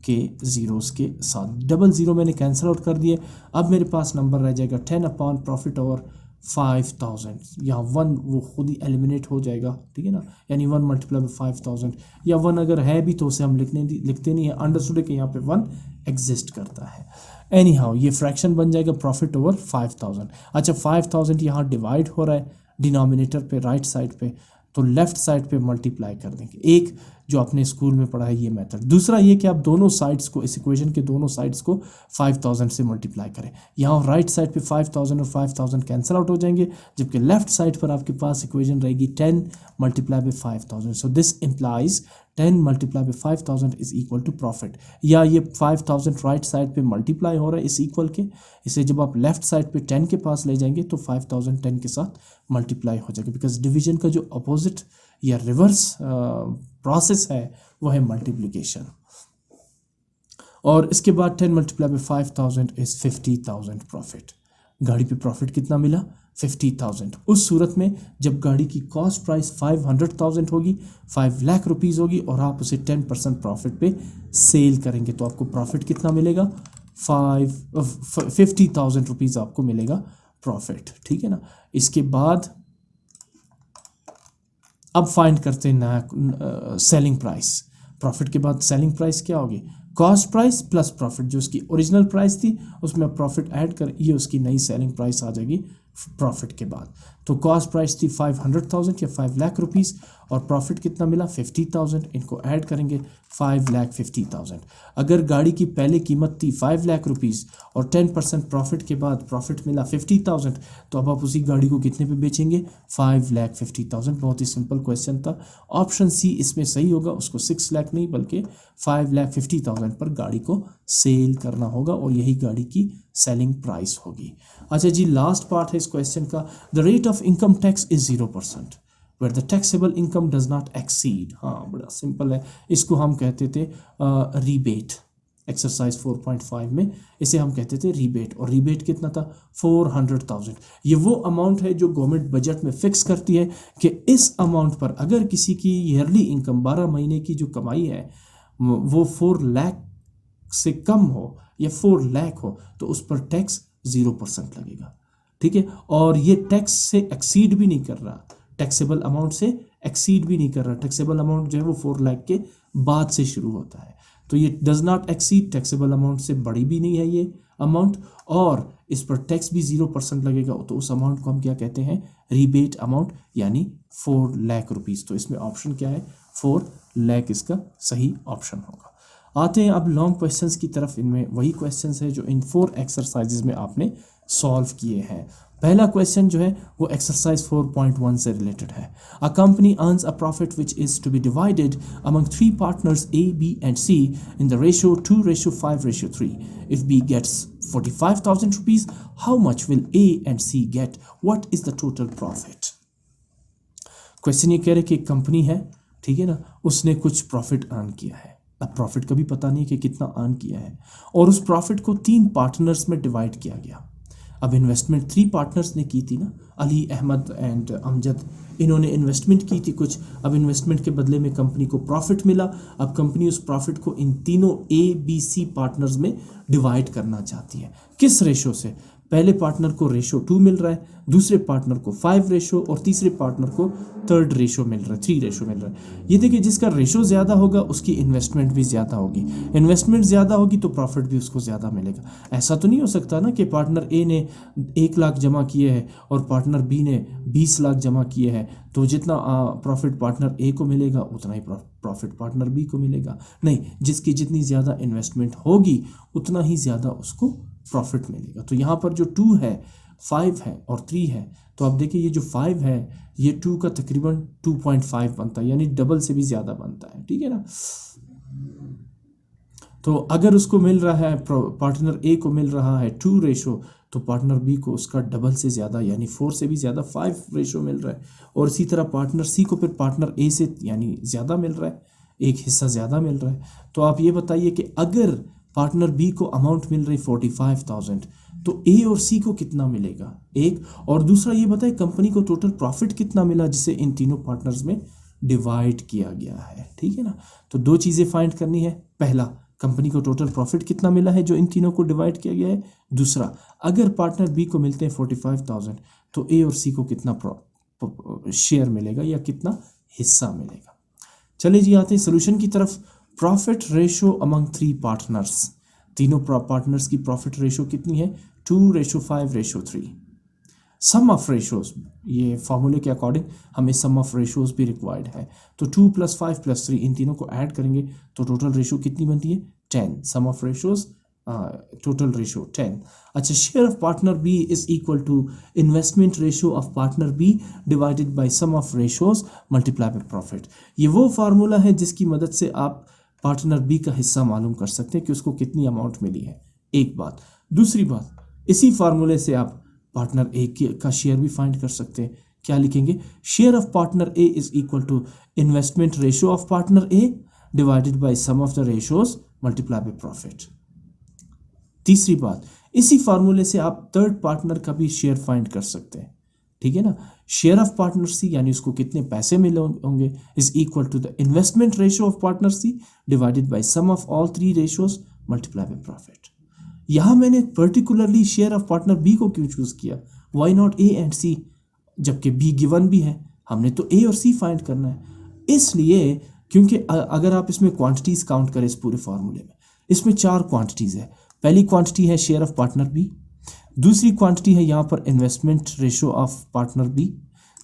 के ज़ीरोज़ के साथ। डबल ज़ीरो मैंने कैंसिल आउट कर दिए। अब मेरे पास नंबर रह जाएगा 10 अपॉन प्रॉफिट ओवर 5,000। यहाँ 1 वो खुद ही एलिमिनेट हो जाएगा, ठीक है ना, यानी 1 मल्टीप्लाई बाय 5,000, या 1 अगर है भी तो उसे हम लिखते नहीं है, अंडरस्टूड है कि यहाँ पे 1 एग्जिस्ट करता है। एनी हाउ ये फ्रैक्शन बन जाएगा प्रॉफिट ओवर 5,000। अच्छा, 5,000 यहाँ डिवाइड हो रहा है डिनोमिनेटर पे राइट साइड पे, तो लेफ्ट साइड पे मल्टीप्लाई कर देंगे। एक जो आपने स्कूल में पढ़ा है ये मेथड, दूसरा ये कि आप दोनों साइड्स को, इस इक्वेशन के दोनों साइड्स को 5,000 से मल्टीप्लाई करें। यहाँ राइट साइड पे 5,000 और 5,000 कैंसिल आउट हो जाएंगे, जबकि लेफ्ट साइड पर आपके पास इक्वेशन रहेगी 10 multiply by 5,000। So this implies 10 multiply by 5,000 is equal to profit. या ये 5,000 राइट साइड पे मल्टीप्लाई हो रहा है इस इक्वल के, इसे जब आप लेफ्ट साइड पे 10 के पास ले जाएंगे तो 5,000 10 के साथ मल्टीप्लाई हो जाएगा, बिकॉज डिवीजन का जो अपोजिट या रिवर्स प्रोसेस है वो है मल्टीप्लिकेशन। और इसके बाद 10 मल्टीप्लाई बाय 5,000 इज 50,000 प्रॉफिट। गाड़ी पे प्रॉफिट कितना मिला 50,000। उस सूरत में जब गाड़ी की कॉस्ट प्राइस 500,000 होगी, 5 लाख रुपीज़ होगी, और आप उसे 10% प्रॉफिट पे सेल करेंगे तो आपको प्रॉफिट कितना मिलेगा 50,000 रुपीज़ आपको मिलेगा प्रॉफिट, ठीक है ना। इसके बाद अब फाइंड करते हैं नया सेलिंग प्राइस। प्रॉफिट के बाद सेलिंग प्राइस क्या होगी, कॉस्ट प्राइस प्लस प्रॉफिट। जो उसकी ओरिजिनल प्राइस थी उसमें प्रॉफिट ऐड कर, ये उसकी नई सेलिंग प्राइस आ जाएगी प्रॉफिट के बाद। तो कॉस्ट प्राइस थी 500,000 या 5 लाख रुपीज़, और प्रॉफिट कितना मिला 50,000। इनको ऐड करेंगे 5,50,000। अगर गाड़ी की पहले कीमत थी 5 लाख रुपीज़ और 10% प्रॉफिट के बाद प्रॉफिट मिला 50,000, तो अब आप उसी गाड़ी को कितने पे बेचेंगे 5,50,000। बहुत ही सिंपल क्वेश्चन था। ऑप्शन सी इसमें सही होगा, उसको 6 लाख नहीं बल्कि 5,50,000 पर गाड़ी को सेल करना होगा, और यही गाड़ी की सेलिंग प्राइस होगी। अच्छा जी, लास्ट पार्ट है इस क्वेश्चन का, the rate of income tax is 0% where the taxable income does not exceed. हाँ, बड़ा सिंपल है, इसको हम कहते थे रीबेट। एक्सरसाइज 4.5 में इसे हम कहते थे रीबेट, और रीबेट कितना था 400,000। ये वो अमाउंट है जो गवर्नमेंट बजट में फिक्स करती है कि इस अमाउंट पर अगर किसी की ईयरली इनकम 12 महीने की जो कमाई है वो 4 लाख से कम हो या 4 लाख हो तो उस पर टैक्स 0% लगेगा, ठीक है। और ये टैक्स से एक्सीड भी नहीं कर रहा, टैक्सेबल अमाउंट से एक्सीड भी नहीं कर रहा। टैक्सेबल अमाउंट जो है वो 4 लाख के बाद से शुरू होता है, तो ये does not exceed, taxable amount से बड़ी भी नहीं है ये अमाउंट, और इस पर टैक्स भी 0% लगेगा। तो उस अमाउंट को हम क्या कहते हैं, रीबेट अमाउंट, यानी 4 लाख रुपीज़। तो इसमें ऑप्शन क्या है 4 लाख, इसका सही ऑप्शन होगा। आते हैं अब लॉन्ग क्वेश्चंस की तरफ। इनमें वही क्वेश्चंस है जो इन 4 एक्सरसाइजेज में आपने सॉल्व किए हैं। पहला क्वेश्चन जो है वो एक्सरसाइज 4.1 से रिलेटेड है। A company earns a profit which is to be divided among 3 partners A, B and C in the ratio 2:5:3. If B gets 45,000 rupees, how much will A and C get? What is the total profit? Question ये कह रहे कि एक company है ठीक है ना, उसने कुछ प्रॉफिट अर्न किया है। अब प्रॉफिट का भी पता नहीं कि कितना अर्न किया है, और उस प्रॉफिट को 3 पार्टनर्स में डिवाइड किया गया। अब इन्वेस्टमेंट 3 पार्टनर्स ने की थी ना, अली, अहमद एंड अमजद, इन्होंने इन्वेस्टमेंट की थी कुछ। अब इन्वेस्टमेंट के बदले में कंपनी को प्रॉफिट मिला। अब कंपनी उस प्रॉफिट को इन तीनों ABC पार्टनर्स में डिवाइड करना चाहती है। किस रेशो से? पहले पार्टनर को रेशो 2 मिल रहा है, दूसरे पार्टनर को 5 रेशो, और तीसरे पार्टनर को 3rd रेशो मिल रहा है, 3 रेशो मिल रहा है। ये देखिए, जिसका रेशो ज़्यादा होगा उसकी इन्वेस्टमेंट भी ज़्यादा होगी, इन्वेस्टमेंट ज़्यादा होगी तो प्रॉफिट भी उसको ज़्यादा मिलेगा। ऐसा तो नहीं हो सकता ना कि पार्टनर ए ने 1 लाख जमा किए हैं और पार्टनर बी ने 20 लाख जमा किए हैं, तो जितना प्रॉफिट पार्टनर ए को मिलेगा उतना ही प्रॉफिट पार्टनर बी को मिलेगा। नहीं, जिसकी जितनी ज़्यादा इन्वेस्टमेंट होगी उतना ही ज़्यादा उसको प्रॉफिट मिलेगा। तो यहाँ पर जो 2 है, 5 है और 3 है, तो आप देखिए ये जो 5 है ये 2 का तकरीबन 2.5 बनता है, यानी डबल से भी ज़्यादा बनता है, ठीक है ना। तो अगर उसको मिल रहा है, पार्टनर ए को मिल रहा है 2 रेशो, तो पार्टनर बी को उसका डबल से ज़्यादा यानी 4 से भी ज़्यादा 5 रेशो मिल रहा है। और इसी तरह पार्टनर सी को फिर पार्टनर ए से यानी ज़्यादा मिल रहा है, एक हिस्सा ज़्यादा मिल रहा है। तो आप ये बताइए कि अगर पार्टनर बी को अमाउंट मिल रही 45,000, तो ए और सी को कितना मिलेगा? एक। और दूसरा ये बताए कंपनी को टोटल प्रॉफिट कितना मिला जिसे इन तीनों पार्टनर्स में डिवाइड किया गया है, ठीक है ना। तो 2 चीज़ें फाइंड करनी है। पहला, कंपनी को टोटल प्रॉफिट कितना मिला है जो इन तीनों को डिवाइड किया गया है। दूसरा, अगर पार्टनर बी को मिलते हैं 45,000, तो ए और सी को कितना शेयर मिलेगा या कितना हिस्सा मिलेगा। चलिए जी, आते हैं सोल्यूशन की तरफ। प्रॉफिट रेशो अमंग 3 पार्टनर्स, तीनों पार्टनर्स की प्रॉफिट रेशो कितनी है? 2:5:3। सम ऑफ रेशोज, ये फॉर्मूले के अकॉर्डिंग हमें सम ऑफ रेशोज भी रिक्वायर्ड है। तो 2 + 5 + 3 इन तीनों को ऐड करेंगे तो टोटल रेशो कितनी बनती है? 10। Sum of ratios total ratio 10। अच्छा, share of partner B is equal to investment ratio of partner B divided by sum of ratios multiply by profit. ये वो फार्मूला है जिसकी मदद से आप पार्टनर बी का हिस्सा मालूम कर सकते हैं कि उसको कितनी अमाउंट मिली है। एक बात। दूसरी बात, इसी फार्मूले से आप पार्टनर ए का शेयर भी फाइंड कर सकते हैं। क्या लिखेंगे? Share of partner A is equal to investment ratio of partner A divided by sum of the ratios multiply by profit. तीसरी बात, इसी फार्मूले से आप 3rd पार्टनर का भी शेयर फाइंड कर सकते हैं, ठीक है ना। शेयर ऑफ पार्टनर सी यानी उसको कितने पैसे मिले होंगे is equal to the investment ratio of partner C divided by sum of all 3 ratios multiply by profit. यहाँ मैंने particularly share of partner B को क्यों चूज किया? Why not A and C, जबकि बी गिवन भी है, हमने तो ए और सी फाइंड करना है। इसलिए क्योंकि अगर आप इसमें क्वांटिटीज काउंट करें इस पूरे फार्मूले में, इसमें 4 क्वांटिटीज है। पहली क्वांटिटी है शेयर ऑफ पार्टनर बी, दूसरी क्वांटिटी है यहाँ पर investment ratio of partner B,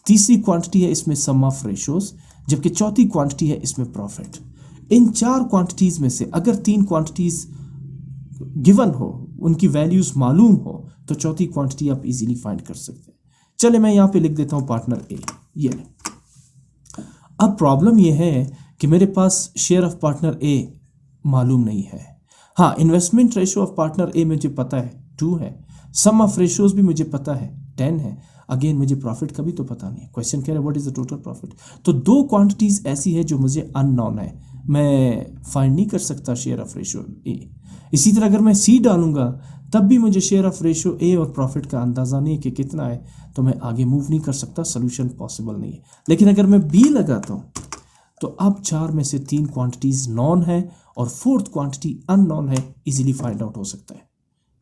तीसरी क्वांटिटी है इसमें सम ऑफ रेशोज, जबकि चौथी क्वांटिटी है इसमें प्रॉफिट। इन 4 क्वांटिटीज में से अगर 3 क्वांटिटीज गिवन हो, उनकी वैल्यूज मालूम हो, तो चौथी क्वांटिटी आप इजीली फाइंड कर सकते हैं। चले मैं यहाँ पे लिख देता हूँ पार्टनर ए, ये ले। अब प्रॉब्लम ये है कि मेरे पास शेयर ऑफ पार्टनर ए मालूम नहीं है। हाँ, इन्वेस्टमेंट रेशो ऑफ पार्टनर ए मुझे पता है 2 है, सम ऑफ रेशोज भी मुझे पता है 10 है। अगेन मुझे प्रॉफिट का भी तो पता नहीं है। क्वेश्चन कह रहा है what is the total profit. तो 2 क्वांटिटीज ऐसी है जो मुझे अननोन है, मैं फाइंड नहीं कर सकता शेयर ऑफ रेशो ए। इसी तरह अगर मैं सी डालूंगा तब भी मुझे शेयर ऑफ रेशो ए और प्रॉफिट का अंदाज़ा नहीं है कि कितना है, तो मैं आगे मूव नहीं कर सकता, सोल्यूशन पॉसिबल नहीं है। लेकिन अगर मैं बी लगाता हूँ तो अब 4 में से 3 क्वांटिटीज नॉन है और 4th क्वांटिटी अननोन है, इजीली फाइंड आउट हो सकता है।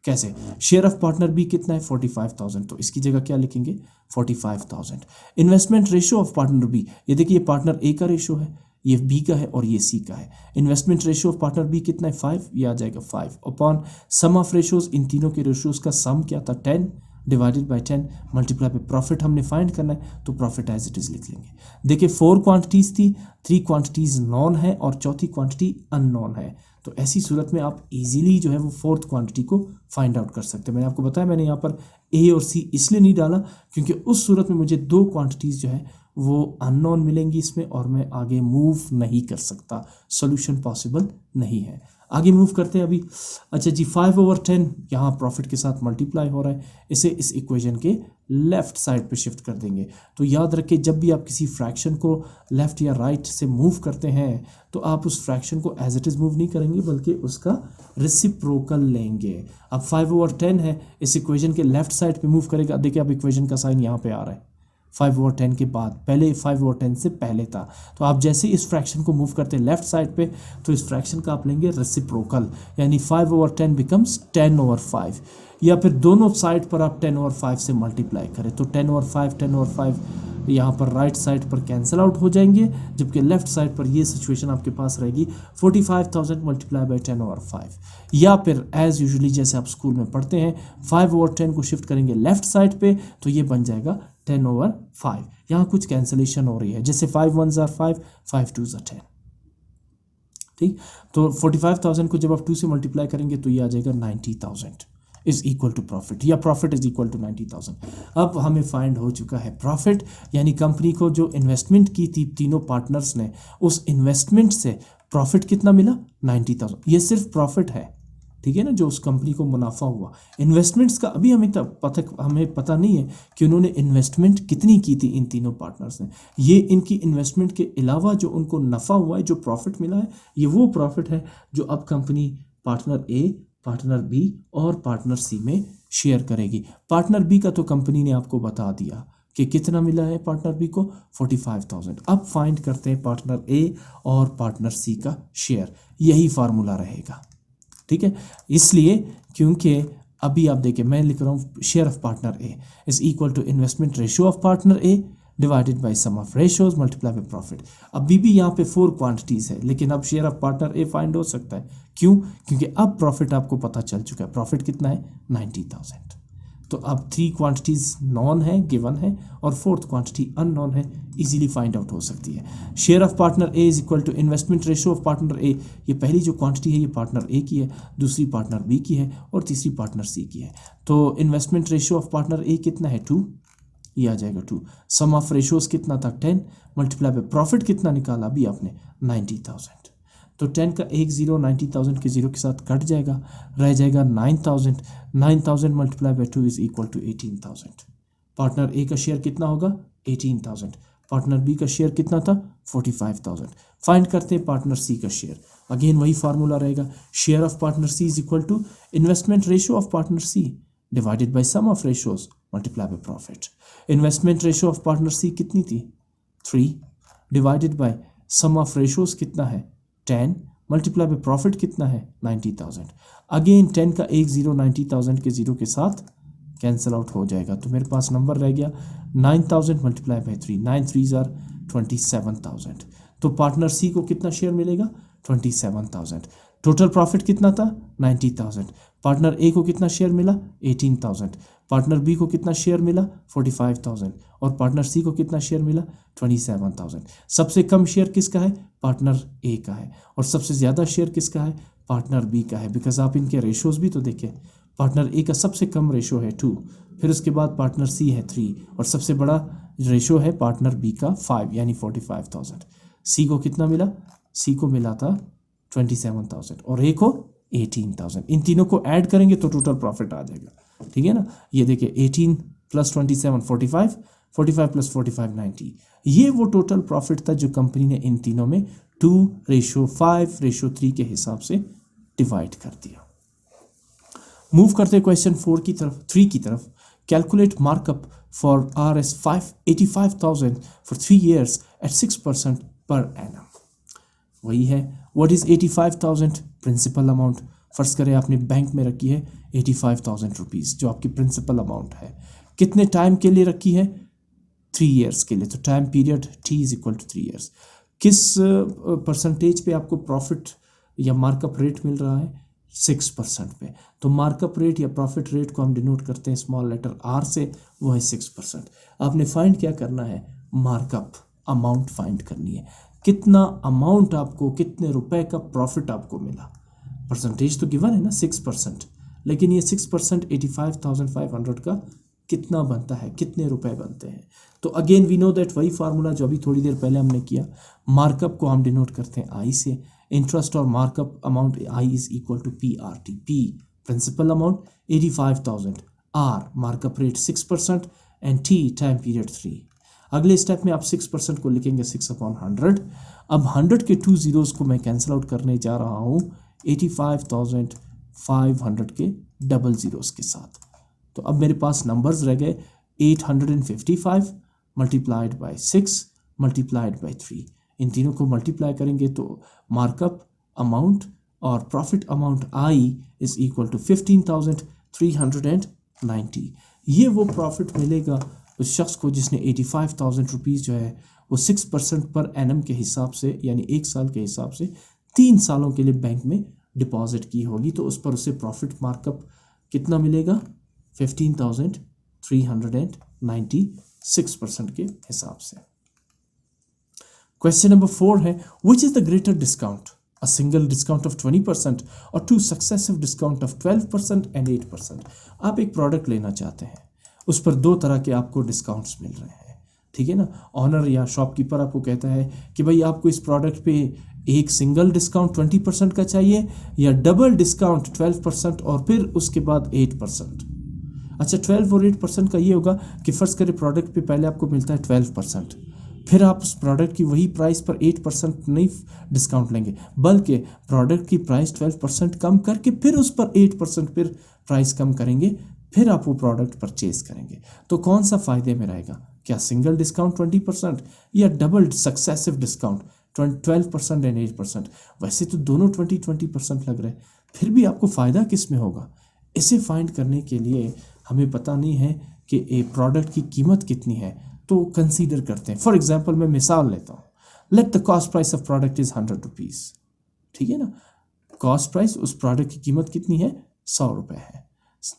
कैसे? शेयर ऑफ पार्टनर बी कितना है? 45,000, तो इसकी जगह क्या लिखेंगे? 45,000। Investment ratio of partner B, ये देखिए ये पार्टनर ए का रेशो है, ये बी का है और ये सी का है। Investment ratio of partner B कितना है? 5, ये आ जाएगा 5 अपॉन सम ऑफ रेशोज, इन तीनों के रेशोज का सम क्या था? 10 डिवाइडेड बाय 10 मल्टीप्लाई पे प्रॉफिट हमने फाइंड करना है, तो प्रॉफिट एज इट इज लिख लेंगे। देखिए 4 क्वांटिटीज थी, 3 क्वांटिटीज नॉन है और चौथी क्वांटिटी अननोन है। तो ऐसी सूरत में आप इजीली जो है वो 4th क्वांटिटी को फाइंड आउट कर सकते हैं। मैंने आपको बताया, मैंने यहाँ पर ए और सी इसलिए नहीं डाला क्योंकि उस सूरत में मुझे 2 क्वांटिटीज जो है वो अननोन मिलेंगी इसमें और मैं आगे मूव नहीं कर सकता, सोल्यूशन पॉसिबल नहीं है। आगे मूव करते हैं अभी। अच्छा जी, 5/10 यहाँ प्रॉफिट के साथ मल्टीप्लाई हो रहा है, इसे इस इक्वेशन के लेफ्ट साइड पे शिफ्ट कर देंगे। तो याद रखें, जब भी आप किसी फ्रैक्शन को लेफ्ट या राइट से मूव करते हैं तो आप उस फ्रैक्शन को एज इट इज़ मूव नहीं करेंगे बल्कि उसका रेसिप्रोकल लेंगे। अब 5/10 है, इस इक्वेशन के लेफ्ट साइड पे मूव करेगा। देखिए अब इक्वेशन का साइन यहाँ पे आ रहा है 5/10 के बाद, पहले 5/10 से पहले था। तो आप जैसे इस फ्रैक्शन को मूव करते हैं लेफ्ट साइड पे तो इस फ्रैक्शन का आप लेंगे रेसिप्रोकल, यानी 5/10 बिकम्स 10/5, या फिर दोनों साइड पर आप 10/5 से मल्टीप्लाई करें तो 10/5 यहाँ पर राइट साइड पर कैंसिल आउट हो जाएंगे, जबकि लेफ्ट साइड पर ये सिचुएशन आपके पास रहेगी 45,000 मल्टीप्लाई बाई 10/5। या फिर एज यूजुअली जैसे आप स्कूल में पढ़ते हैं 5/10 को शिफ्ट करेंगे लेफ्ट साइड पे तो ये बन जाएगा 10/5। यहाँ कुछ कैंसिलेशन हो रही है, जैसे 5 1s are 5, 5 2s are 10। ठीक, तो 45,000 को जब आप 2 से मल्टीप्लाई करेंगे तो ये आ जाएगा 90,000 इज इक्वल टू प्रॉफिट, या प्रॉफिट इज इक्वल टू 90,000। अब हमें फाइंड हो चुका है प्रॉफिट, यानी कंपनी को जो इन्वेस्टमेंट की थी तीनों पार्टनर्स ने, उस इन्वेस्टमेंट से प्रॉफिट कितना मिला 90,000। ये सिर्फ प्रॉफिट है, ठीक है ना, जो उस कंपनी को मुनाफा हुआ। इन्वेस्टमेंट्स का अभी हमें पता नहीं है कि उन्होंने इन्वेस्टमेंट कितनी की थी इन तीनों पार्टनर्स ने। ये इनकी इन्वेस्टमेंट के अलावा जो उनको नफ़ा हुआ है, जो प्रॉफिट मिला है, ये वो प्रॉफिट है जो अब कंपनी पार्टनर ए, पार्टनर बी और पार्टनर सी में शेयर करेगी। पार्टनर बी का तो कंपनी ने आपको बता दिया कि कितना मिला है पार्टनर बी को 45,000। अब फाइंड करते हैं पार्टनर ए और पार्टनर सी का शेयर, यही फार्मूला रहेगा। ठीक है, इसलिए क्योंकि अभी आप देखिए मैं लिख रहा हूँ share of partner A is equal to investment ratio of partner A divided by sum of ratios multiply by profit. अभी भी यहाँ पे 4 क्वांटिटीज़ है, लेकिन अब share of partner A find हो सकता है। क्यों? क्योंकि अब प्रॉफिट आपको पता चल चुका है। प्रॉफिट कितना है 90,000। तो अब 3 क्वांटिटीज़ नॉन है, गिवन है, और 4th क्वांटिटी अननोन है, इजीली फाइंड आउट हो सकती है। Share of partner A is equal to investment ratio of partner A. ये पहली जो क्वांटिटी है ये पार्टनर ए की है, दूसरी पार्टनर बी की है और तीसरी पार्टनर सी की है। तो इन्वेस्टमेंट रेशियो ऑफ पार्टनर ए कितना है 2, ये आ जाएगा 2। सम ऑफ रेशियोज कितना था 10, मल्टीप्लाई बाय प्रॉफिट कितना निकाला अभी आपने 90,000। तो 10 का एक जीरो 90,000 के जीरो के साथ कट जाएगा, रह जाएगा 9,000। 9,000 multiply by 2 is equal to 18,000। Partner A का शेयर कितना होगा 18,000। पार्टनर बी का शेयर कितना था 45,000। फाइंड करते हैं पार्टनर सी का शेयर। अगेन वही फार्मूला रहेगा, share of partner C is equal to investment ratio of partner C divided by sum of ratios multiply by profit. Investment ratio of partner C कितनी थी 3 divided by sum of ratios कितना है 10 multiply by profit कितना है 90,000। Again 10 का एक zero 90,000 के zero के साथ कैंसिल आउट हो जाएगा, तो मेरे पास नंबर रह गया 9,000 मल्टीप्लाई बाय 3, 9 3s are 27,000। तो पार्टनर सी को कितना शेयर मिलेगा 27,000। टोटल प्रॉफिट कितना था 90,000। पार्टनर ए को कितना शेयर मिला 18,000। पार्टनर बी को कितना शेयर मिला 45,000 और पार्टनर सी को कितना शेयर मिला 27,000। सबसे कम शेयर किसका है पार्टनर ए का है, और सबसे ज़्यादा शेयर किसका है पार्टनर बी का है। बिकॉज आप इनके रेशोज़ भी तो देखें, पार्टनर ए का सबसे कम रेशो है 2, फिर उसके बाद पार्टनर सी है 3 और सबसे बड़ा रेशो है पार्टनर बी का 5 यानी 45,000। सी को कितना मिला, सी को मिला था 27,000 और ए को 18,000। इन तीनों को ऐड करेंगे तो टोटल प्रॉफिट आ जाएगा, ठीक है ना। ये देखिए 18 + 27 45, 45 + 45 90। ये वो टोटल प्रॉफिट था जो कंपनी ने इन तीनों में 2:5:3 के हिसाब से डिवाइड कर दिया। मूव करते क्वेश्चन 3 की तरफ। Calculate markup for RS 85,000 for 3 years at 6% per annum। वही है, what is 85,000 principal amount. First करें आपने बैंक में रखी है 85,000 रुपीज़ जो आपकी प्रिंसिपल अमाउंट है। कितने टाइम के लिए रखी है 3 years के लिए, तो टाइम पीरियड T = 3 years। किस परसेंटेज पे आपको प्रॉफिट या मार्कअप रेट मिल रहा है 6% पे। तो मार्कअप रेट या प्रॉफिट रेट को हम डिनोट करते हैं स्मॉल लेटर r से, वो है 6%। आपने फाइंड क्या करना है, मार्कअप अमाउंट फाइंड करनी है। कितना अमाउंट आपको, कितने रुपए का प्रॉफिट आपको मिला। परसेंटेज तो गिवन है ना 6%, लेकिन ये 6% 85,500 का कितना बनता है, कितने रुपए बनते हैं। तो अगेन वी नो दैट वही फार्मूला जो अभी थोड़ी देर पहले हमने किया, मार्कअप को हम डिनोट करते हैं I से, Interest or markup amount I is equal to PRT. P, principal amount 85,000, R, markup rate 6% and T, time period 3. अगले स्टेप में आप 6% को लिखेंगे 6/100. अब 100 के 2 zeros को मैं कैंसिल आउट करने जा रहा हूँ 85,500 के डबल ज़ीरोस के साथ. तो अब मेरे पास नंबर्स रह गए 855 मल्टीप्लाइड बाय 6 मल्टीप्लाइड बाय 3. इन तीनों को मल्टीप्लाई करेंगे तो मार्कअप अमाउंट और profit amount I is equal to 15,390. ये वो प्रॉफिट मिलेगा उस शख्स को जिसने 85,000 रुपीज़ जो है वो 6% पर एनम के हिसाब से यानी 1 साल के हिसाब से 3 सालों के लिए बैंक में डिपॉजिट की होगी. तो उस पर उसे प्रॉफिट मार्कअप कितना मिलेगा 15,390 6% के हिसाब से. क्वेश्चन नंबर 4 है which is the greater discount, a single discount of 20% और 2 सक्सेसिव डिस्काउंट ऑफ 12% एंड 8%. आप एक प्रोडक्ट लेना चाहते हैं, उस पर 2 तरह के आपको डिस्काउंट्स मिल रहे हैं, ठीक है ना. ऑनर या शॉपकीपर आपको कहता है कि भाई आपको इस प्रोडक्ट पे एक सिंगल डिस्काउंट 20% का चाहिए या डबल डिस्काउंट 12% और फिर उसके बाद 8%. अच्छा 12 और 8% का ये होगा कि फ़र्ज़ करें प्रोडक्ट पे पहले आपको मिलता है 12%, फिर आप उस प्रोडक्ट की वही प्राइस पर 8% नहीं डिस्काउंट लेंगे बल्कि प्रोडक्ट की प्राइस 12% कम करके फिर उस पर 8% फिर प्राइस कम करेंगे, फिर आप वो प्रोडक्ट परचेज करेंगे. तो कौन सा फ़ायदे में रहेगा, क्या सिंगल डिस्काउंट 20% या डबल सक्सेसिव डिस्काउंट 12% एंड 8%. वैसे तो दोनों 20% लग रहे हैं, फिर भी आपको फ़ायदा किस में होगा. इसे फाइंड करने के लिए हमें पता नहीं है कि एक प्रोडक्ट की कीमत कितनी है, तो कंसीडर करते हैं. फॉर एग्जांपल मैं मिसाल लेता हूँ. Let the cost price of product is 100 rupees, ठीक है ना. कॉस्ट प्राइस उस प्रोडक्ट की कीमत कितनी है 100 रुपये है.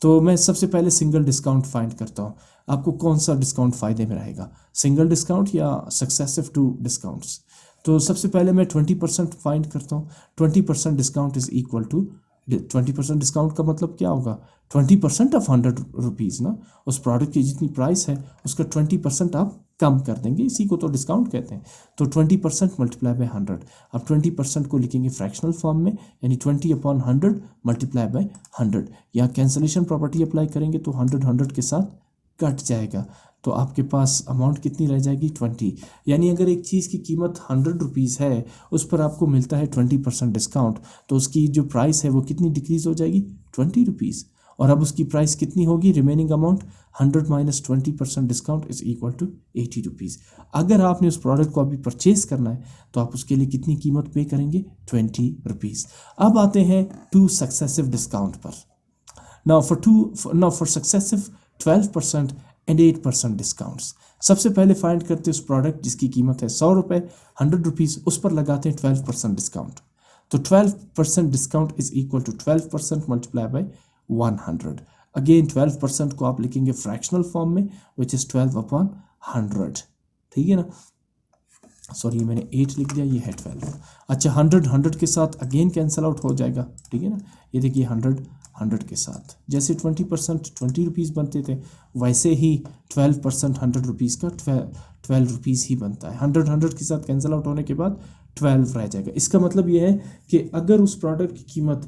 तो मैं सबसे पहले सिंगल डिस्काउंट फाइंड करता हूँ. आपको कौन सा डिस्काउंट फ़ायदे में रहेगा, सिंगल डिस्काउंट या सक्सेसिव 2 डिस्काउंट्स. तो सबसे पहले मैं 20% फाइंड करता हूँ. 20% discount is equal to 20% discount का मतलब क्या होगा 20% ऑफ 100 रुपीज़ ना. उस प्रोडक्ट की जितनी प्राइस है उसका 20% आप कम कर देंगे, इसी को तो डिस्काउंट कहते हैं. तो 20% मल्टीप्लाई बाय 100. अब 20% को लिखेंगे फ्रैक्शनल फॉर्म में यानी 20/100 मल्टीप्लाई बाय 100. या कैंसलेशन प्रॉपर्टी अप्लाई करेंगे तो 100 के साथ कट जाएगा. तो आपके पास अमाउंट कितनी रह जाएगी 20. यानी अगर एक चीज़ की कीमत 100 रुपीज़ है उस पर आपको मिलता है 20% डिस्काउंट, तो उसकी जो प्राइस है वो कितनी डिक्रीज़ हो जाएगी 20 रुपीज़. और अब उसकी प्राइस कितनी होगी, remaining amount 100 minus 20% discount is equal to 80 rupees. अगर आपने उस प्रोडक्ट को अभी परचेज करना है तो आप उसके लिए कितनी कीमत पे करेंगे 20 रुपीज़. अब आते हैं 2 सक्सेसिव डिस्काउंट पर. Now for successive 12% and 8% discounts. सबसे पहले फाइंड करते हैं उस प्रोडक्ट जिसकी कीमत है 100 रुपये, 100 रुपीज़, उस पर लगाते हैं 12% डिस्काउंट. तो 12% discount is equal to 12% multiply by 100. Again 12% को आप लिखेंगे फ्रैक्शनल फॉर्म में विच इज़ 12/100, ठीक है ना. सॉरी मैंने 8 लिख दिया, ये है 12. अच्छा 100 के साथ अगेन कैंसिल आउट हो जाएगा, ठीक है ना. ये देखिए 100 के साथ जैसे 20% 20 रुपीज़ बनते थे वैसे ही 12% 100 रुपीज़ का 12 रुपीज़ ही बनता है. 100 के साथ कैंसिल आउट होने के बाद 12 रह जाएगा. इसका मतलब ये है कि अगर उस प्रोडक्ट की कीमत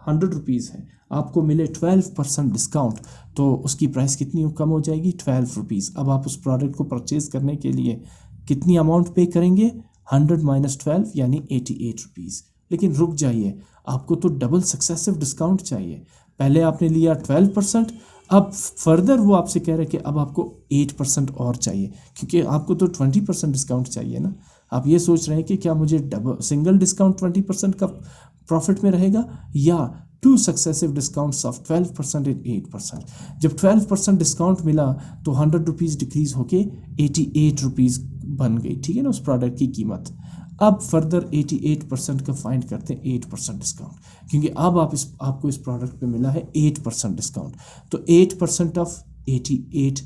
100 रुपीज़ है, आपको मिले 12% डिस्काउंट, तो उसकी प्राइस कितनी कम हो जाएगी 12 रुपीज़. अब आप उस प्रोडक्ट को परचेज़ करने के लिए कितनी अमाउंट पे करेंगे 100 माइनस 12 यानी 88 रुपीज़. लेकिन रुक जाइए, आपको तो डबल सक्सेसिव डिस्काउंट चाहिए. पहले आपने लिया 12%, अब फर्दर वो आपसे कह रहे हैं कि अब आपको 8% और चाहिए क्योंकि आपको तो 20% डिस्काउंट चाहिए ना. आप ये सोच रहे हैं कि क्या मुझे डबल सिंगल डिस्काउंट 20% का प्रॉफिट में रहेगा या 2 सक्सेसिव डिस्काउंट्स ऑफ 12% एंड 8%. जब 12% डिस्काउंट मिला तो 100 रुपीज़ डिक्रीज़ होके 88 रुपीज़ बन गई, ठीक है ना, उस प्रोडक्ट की कीमत. अब फर्दर 88% का फाइंड करते हैं 8% डिस्काउंट, क्योंकि अब आपको इस प्रोडक्ट पे मिला है 8% डिस्काउंट. तो 8% ऑफ 88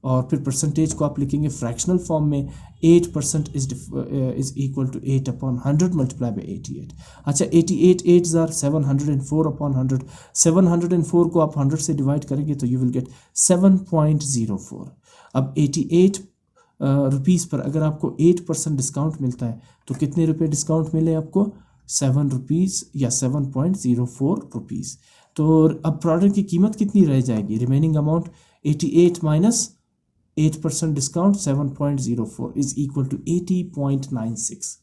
और फिर परसेंटेज को आप लिखेंगे फ्रैक्शनल फॉर्म में. 8% is equal to 8/100 multiply by 88. अच्छा 88 8 आर 704/100. 704 को आप 100 से डिवाइड करेंगे तो यू विल गेट 7.04. अब 88 रुपीज़ पर अगर आपको 8% डिस्काउंट मिलता है तो कितने रुपए डिस्काउंट मिले आपको ₹7 या 7.04 रुपीज़। तो अब प्रोडक्ट की कीमत कितनी रह जाएगी? Remaining amount 88 minus 8% discount 7.04 is equal to 80.96।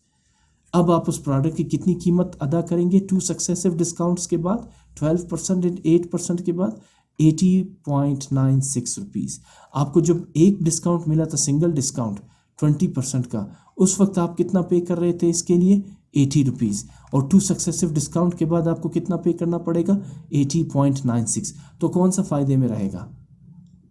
अब आप उस प्रोडक्ट की कितनी कीमत अदा करेंगे 2 सक्सेसिव डिस्काउंट्स के बाद? 12% एंड 8% के बाद 80.96 रुपीज़। आपको जब एक डिस्काउंट मिला था, सिंगल डिस्काउंट 20% का, उस वक्त आप कितना पे कर रहे थे इसके लिए? 80 रुपीज़। और 2 सक्सेसिव डिस्काउंट के बाद आपको कितना पे करना पड़ेगा? 80.96। तो कौन सा फ़ायदे में रहेगा?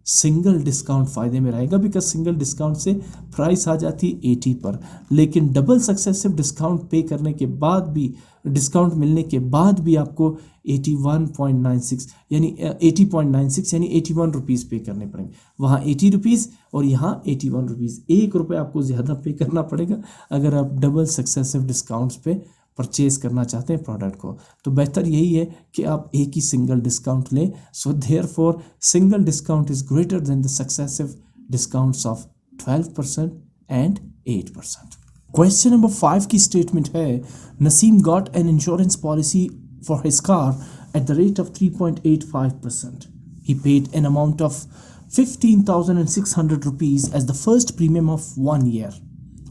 सिंगल डिस्काउंट फ़ायदे में रहेगा, बिकॉज सिंगल डिस्काउंट से प्राइस आ जाती है 80 पर। लेकिन डबल सक्सेसिव डिस्काउंट पे करने के बाद भी, डिस्काउंट मिलने के बाद भी आपको 81.96 यानी 80.96 यानी 81 रुपीज़ पे करने पड़ेंगे। वहाँ 80 रुपीज़ और यहाँ 81 रुपीज़, ₹1 आपको ज़्यादा पे करना पड़ेगा अगर आप डबल सक्सेसिव डिस्काउंट्स पे परचेज करना चाहते हैं प्रोडक्ट को। तो बेहतर यही है कि आप एक ही सिंगल डिस्काउंट लें। So therefore single discount is greater than the successive discounts of 12% and 8%। Question number 5 की स्टेटमेंट है, Naseem got an insurance policy for his car eight the rate of 3.85%. He paid an amount of 15,600 rupees as the first premium of 1 year.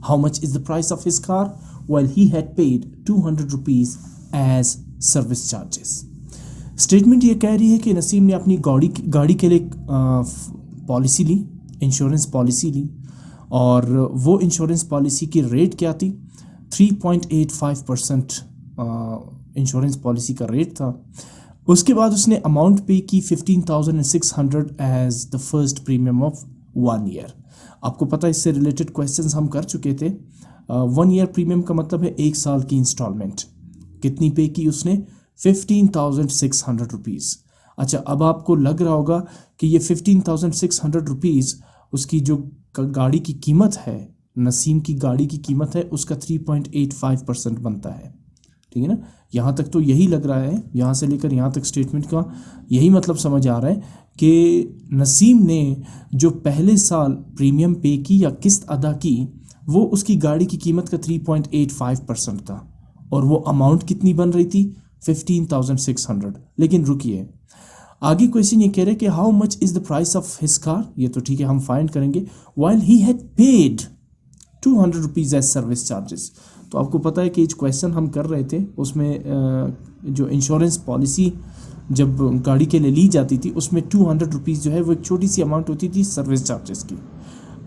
How much is the price of his car? While he had paid 200 rupees as service charges. Statement ये कह रही है कि नसीम ने अपनी गाड़ी के लिए पॉलिसी ली, इंश्योरेंस पॉलिसी ली, और वो इंश्योरेंस पॉलिसी की रेट क्या थी? 3.85% इंश्योरेंस पॉलिसी का रेट था। उसके बाद उसने अमाउंट पे की 15,600 as the first premium of 1 year. आपको पता है इससे रिलेटेड क्वेश्चंस हम कर चुके थे। 1 ईयर प्रीमियम का मतलब है 1 साल की इंस्टॉलमेंट। कितनी पे की उसने? 15,600 रुपीज़। अच्छा, अब आपको लग रहा होगा कि ये 15,600 रुपीज़ उसकी जो गाड़ी की कीमत है, नसीम की गाड़ी की कीमत है, उसका 3.85% बनता है। ठीक है ना? यहाँ तक तो यही लग रहा है, यहाँ से लेकर यहाँ तक स्टेटमेंट का यही मतलब समझ आ रहा है कि नसीम ने जो पहले साल प्रीमियम पे की या किस्त अदा की, वो उसकी गाड़ी की कीमत का 3.85% था, और वो अमाउंट कितनी बन रही थी? 15,600। लेकिन रुकिए, आगे क्वेश्चन ये कह रहे हैं कि how much is the price of his car. ये तो ठीक है, हम फाइंड करेंगे। While he had paid 200 rupees as service charges. तो आपको पता है कि जो क्वेश्चन हम कर रहे थे उसमें जो इंश्योरेंस पॉलिसी जब गाड़ी के लिए ली जाती थी, उसमें 200 रुपीज़ जो है वो एक छोटी सी अमाउंट होती थी सर्विस चार्जेस की।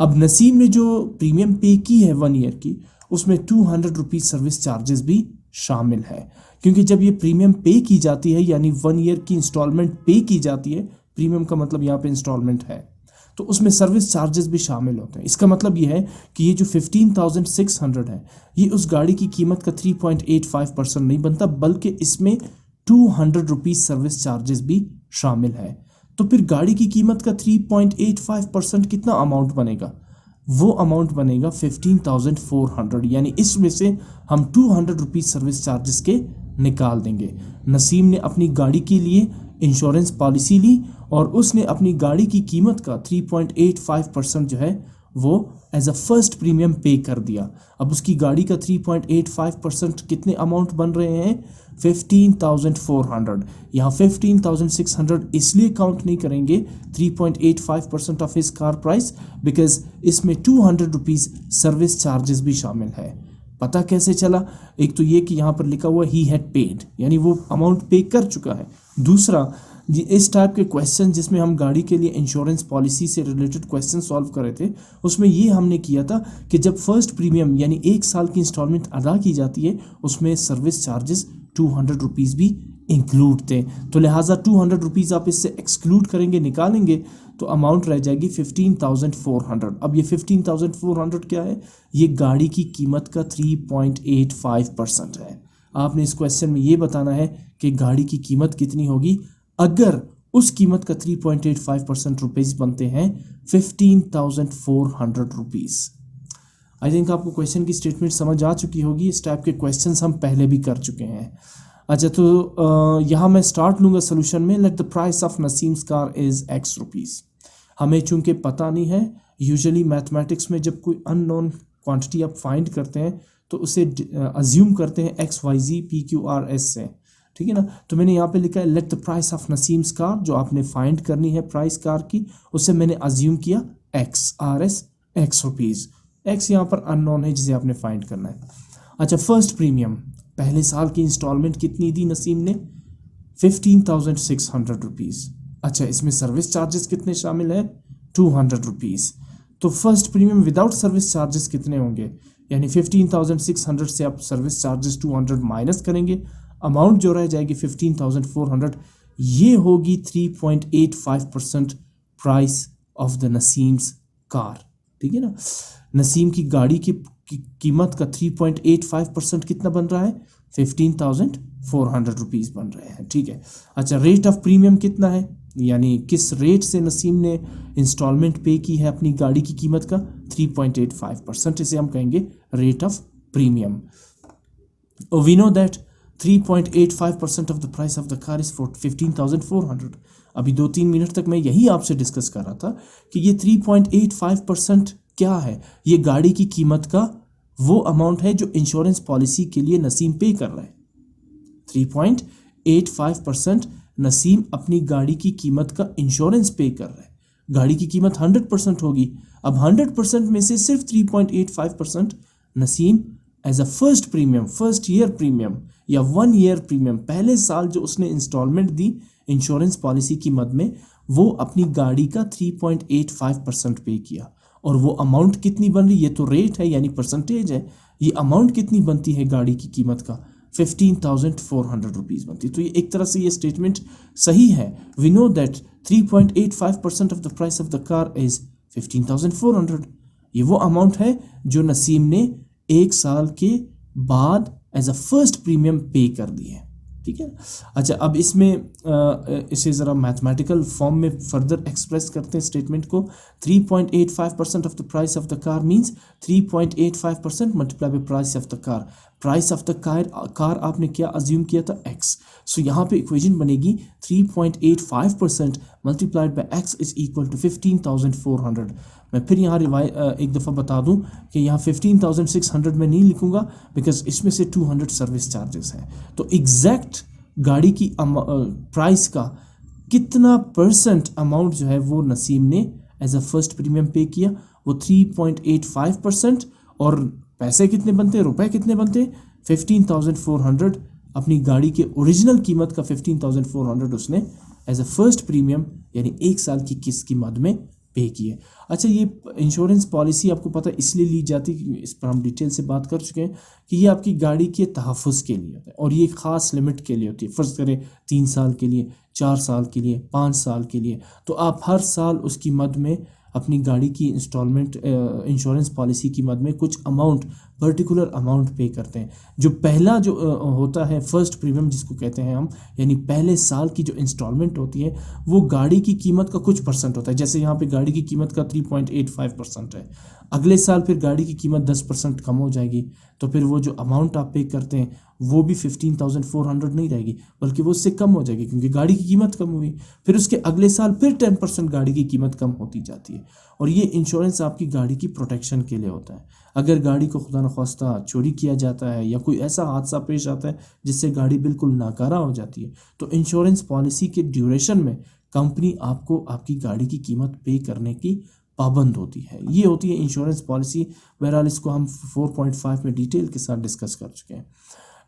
अब नसीम ने जो प्रीमियम पे की है 1 ईयर की, उसमें 200 रुपीज़ सर्विस चार्जेस भी शामिल है, क्योंकि जब ये प्रीमियम पे की जाती है यानी 1 ईयर की इंस्टॉलमेंट पे की जाती है, प्रीमियम का मतलब यहाँ पे इंस्टॉलमेंट है, तो उसमें सर्विस चार्जेस भी शामिल होते हैं। इसका मतलब ये है कि ये जो 15,600 है, ये उस गाड़ी की कीमत का 3.85% नहीं बनता, बल्कि इसमें 200 रुपीज़ सर्विस चार्जेस भी शामिल है। तो फिर गाड़ी की कीमत का 3.85% कितना अमाउंट बनेगा? वो अमाउंट बनेगा 15,400, यानी इसमें से हम 200 रुपीज़ सर्विस चार्जेस के निकाल देंगे। नसीम ने अपनी गाड़ी के लिए इंश्योरेंस पॉलिसी ली और उसने अपनी गाड़ी की कीमत का 3.85% जो है वो एज अ फर्स्ट प्रीमियम पे कर दिया। अब उसकी गाड़ी का 3.85% कितने अमाउंट बन रहे हैं? 15,400। यहाँ 15,600 इसलिए काउंट नहीं करेंगे 3.85% of his car price, because इसमें 200 रुपीज़ सर्विस चार्जेस भी शामिल है। पता कैसे चला? एक तो ये कि यहाँ पर लिखा हुआ ही हैड पेड, यानी वो अमाउंट पे कर चुका है। दूसरा, इस टाइप के क्वेश्चन जिसमें हम गाड़ी के लिए इंश्योरेंस पॉलिसी से रिलेटेड क्वेश्चन सॉल्व कर रहे थे, उसमें ये हमने किया था कि जब फर्स्ट प्रीमियम यानी 1 साल की इंस्टॉलमेंट अदा की जाती है, उसमें सर्विस चार्जेस 200 रुपीज़ भी इंक्लूड थे। तो लिहाजा 200 रुपीज़ आप इससे एक्सक्लूड करेंगे, निकालेंगे, तो अमाउंट रह जाएगी 15,400। अब ये 15,400 क्या है? ये गाड़ी की कीमत का 3.85% है। आपने इस क्वेश्चन में ये बताना है कि गाड़ी की कीमत कितनी होगी अगर उस कीमत का 3.85% रुपीज़ बनते हैं 15,400 रुपीज़। आई थिंक आपको क्वेश्चन की स्टेटमेंट समझ आ चुकी होगी। इस टाइप के क्वेश्चंस हम पहले भी कर चुके हैं। अच्छा, तो यहाँ मैं स्टार्ट लूँगा सोल्यूशन में। Let the price of Naseem's car is X rupees. हमें चूँकि पता नहीं है, यूजुअली मैथमेटिक्स में जब कोई अननोन क्वांटिटी आप फाइंड करते हैं तो उसे अज्यूम करते हैं XYZ PQRS से, ठीक है ना। तो मैंने यहाँ पे लिखा है let the price of Naseem's car, जो आपने फाइंड करनी है प्राइस कार की, उससे मैंने अज्यूम किया XRS X रुपीज़। X यहाँ पर अननोन है जिसे आपने फाइंड करना है। अच्छा, फर्स्ट प्रीमियम, पहले साल की इंस्टॉलमेंट कितनी दी नसीम ने? 15,600 रुपीज़। अच्छा, इसमें सर्विस चार्जेस कितने शामिल हैं? 200 रुपीज़। तो first premium without service charges कितने होंगे? यानी 15,600 से आप सर्विस चार्जेस 200 माइनस करेंगे, अमाउंट जो रह जाएगी 15,400, ये होगी 3.85% प्राइस ऑफ द नसीम्स कार, ठीक है ना। नसीम की गाड़ी की कीमत का 3.85% कितना बन रहा है? 15,400 रुपीज़ बन रहे हैं, ठीक है। अच्छा, रेट ऑफ प्रीमियम कितना है, यानी किस रेट से नसीम ने इंस्टॉलमेंट पे की है अपनी गाड़ी की कीमत का? 3.85%, इसे हम कहेंगे rate of premium. We know that 3.85% of the price of the car is 15,400। अभी 2-3 मिनट तक मैं यही आपसे डिस्कस कर रहा था कि ये 3.85% क्या है? ये गाड़ी की कीमत का वो अमाउंट है जो इंश्योरेंस पॉलिसी के लिए नसीम पे कर रहा है। 3.85% नसीम अपनी गाड़ी की कीमत का इंश्योरेंस पे कर रहा है। गाड़ी की कीमत 100% होगी, अब 100% में से सिर्फ 3.85% Naseem as a first premium, first year premium या 1 ईयर प्रीमियम, पहले साल जो उसने इंस्टॉलमेंट दी इंश्योरेंस पॉलिसी की मद में, वो अपनी गाड़ी का 3.85% पे किया। और वो अमाउंट कितनी बन रही, ये तो रेट है यानी परसेंटेज है, ये अमाउंट कितनी बनती है गाड़ी की कीमत का? 15,400 रुपीज़ बनती है। तो ये एक तरह से ये स्टेटमेंट सही है। We know that 3.85% of the price of the car is 15,400। ये वो अमाउंट है जो नसीम ने 1 साल के बाद एज अ फर्स्ट प्रीमियम पे कर दी है, ठीक है। अच्छा, अब इसमें इसे ज़रा मैथमेटिकल फॉर्म में फर्दर एक्सप्रेस करते हैं स्टेटमेंट को। 3.85% of the price of the car means 3.85% multiply by price of the car. Price of the car आपने क्या अज्यूम किया था? X। सो यहाँ पे इक्वेशन बनेगी 3.85% multiplied by X is equal to 15,400। मैं फिर यहाँ एक दफ़ा बता दूँ कि यहाँ 15,600 में नहीं लिखूँगा बिकॉज इसमें से 200 सर्विस चार्जेस हैं। तो एग्जैक्ट गाड़ी की प्राइस का कितना परसेंट अमाउंट जो है वो नसीम ने एज अ फर्स्ट प्रीमियम पे किया? वो 3.85%। और पैसे कितने बनते, रुपए कितने बनते? 15,400। अपनी गाड़ी के ओरिजिनल कीमत का 15,400 उसने एज अ फर्स्ट प्रीमियम यानी 1 साल की किस्त की मद में पे किए। अच्छा, ये इंश्योरेंस पॉलिसी आपको पता है इसलिए ली जाती है, इस पर हम डिटेल से बात कर चुके हैं कि ये आपकी गाड़ी के तहफ़्फ़ुज़ के लिए होता है और ये ख़ास लिमिट के लिए होती है। फ़र्ज़ करें 3 साल के लिए, 4 साल के लिए, 5 साल के लिए, तो आप हर साल उसकी मद में अपनी गाड़ी की इंस्टॉलमेंट इंश्योरेंस पॉलिसी की मद में कुछ अमाउंट, पर्टिकुलर अमाउंट पे करते हैं। जो पहला जो होता है फर्स्ट प्रीमियम जिसको कहते हैं हम, यानी पहले साल की जो इंस्टॉलमेंट होती है वो गाड़ी की कीमत का कुछ परसेंट होता है। जैसे यहाँ पे गाड़ी की कीमत का 3.85% है, अगले साल फिर गाड़ी की कीमत 10% कम हो जाएगी, तो फिर वो जो अमाउंट आप पे करते हैं वो भी 15,400 नहीं रहेगी बल्कि वो उससे कम हो जाएगी क्योंकि गाड़ी की कीमत कम हुई। फिर उसके अगले साल फिर 10% गाड़ी की कीमत कम होती जाती है। और ये इंश्योरेंस आपकी गाड़ी की प्रोटेक्शन के लिए होता है। अगर गाड़ी को खुदा न ख्वास्ता चोरी किया जाता है या कोई ऐसा हादसा पेश आता है जिससे गाड़ी बिल्कुल नाकारा हो जाती है, तो इंश्योरेंस पॉलिसी के ड्यूरेशन में कंपनी आपको आपकी गाड़ी की कीमत पे करने की पाबंद होती है। ये होती है इंश्योरेंस पॉलिसी। बहरहाल इसको हम 4.5 में डिटेल के साथ डिस्कस कर चुके हैं।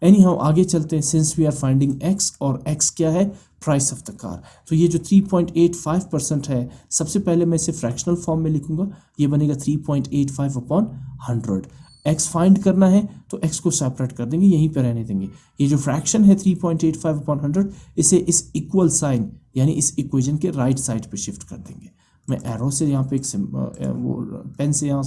एनी हाउ आगे चलते हैं। Since we are finding X और X क्या है? Price of the car. तो ये जो 3.85% है, सबसे पहले मैं इसे फ्रैक्शनल फॉर्म में लिखूंगा, ये बनेगा 3.85 अपॉन 100। X फाइंड करना है तो X को सेपरेट कर देंगे, यहीं पर रहने देंगे। ये जो फ्रैक्शन है 3.85 अपॉन 100, इसे इस इक्वल साइन यानी इस इक्वेशन के राइट साइड पे शिफ्ट कर देंगे। मैं एरो से यहाँ पे वो पेन से यहाँ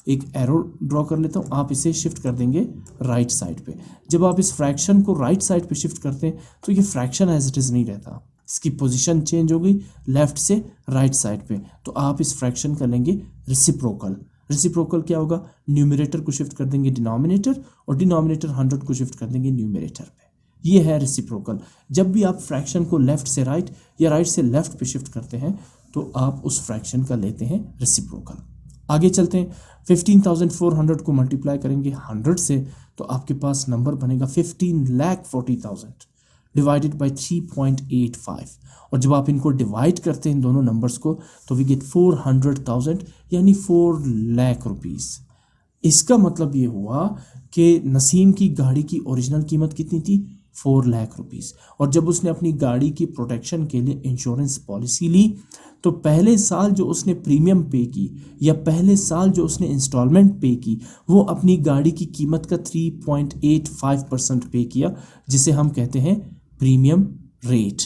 एक एरो ड्रॉ कर लेता हूँ, आप इसे शिफ्ट कर देंगे राइट साइड पे। जब आप इस फ्रैक्शन को राइट साइड पे शिफ्ट करते हैं तो ये फ्रैक्शन एज इट इज़ नहीं रहता, इसकी पोजीशन चेंज हो गई लेफ्ट से राइट साइड पे। तो आप इस फ्रैक्शन का लेंगे रेसिप्रोकल। रेसिप्रोकल क्या होगा? न्यूमरेटर को शिफ्ट कर देंगे डिनोमिनेटर और डिनोमिनेटर 100 को शिफ्ट कर देंगे न्यूमरेटर पे। ये है रेसिप्रोकल। जब भी आप फ्रैक्शन को लेफ्ट से राइट या राइट से लेफ्ट पे शिफ्ट करते हैं तो आप उस फ्रैक्शन का लेते हैं रेसिप्रोकल। आगे चलते हैं। 15,400 को मल्टीप्लाई करेंगे 100 से, तो तो आपके पास नंबर बनेगा 15,40,000 डिवाइडेड बाई 3.85। और जब आप इनको डिवाइड करते हैं इन दोनों नंबर्स को तो वी गेट 400,000 यानी 4 लाख रुपीस। इसका मतलब ये हुआ कि नसीम की गाड़ी की ओरिजिनल कीमत कितनी थी? 4 लाख रुपीस। और जब उसने अपनी गाड़ी की प्रोटेक्शन के लिए इंश्योरेंस पॉलिसी ली तो पहले साल जो उसने प्रीमियम पे की या पहले साल जो उसने इंस्टॉलमेंट पे की वो अपनी गाड़ी की कीमत का 3.85% पे किया, जिसे हम कहते हैं प्रीमियम रेट।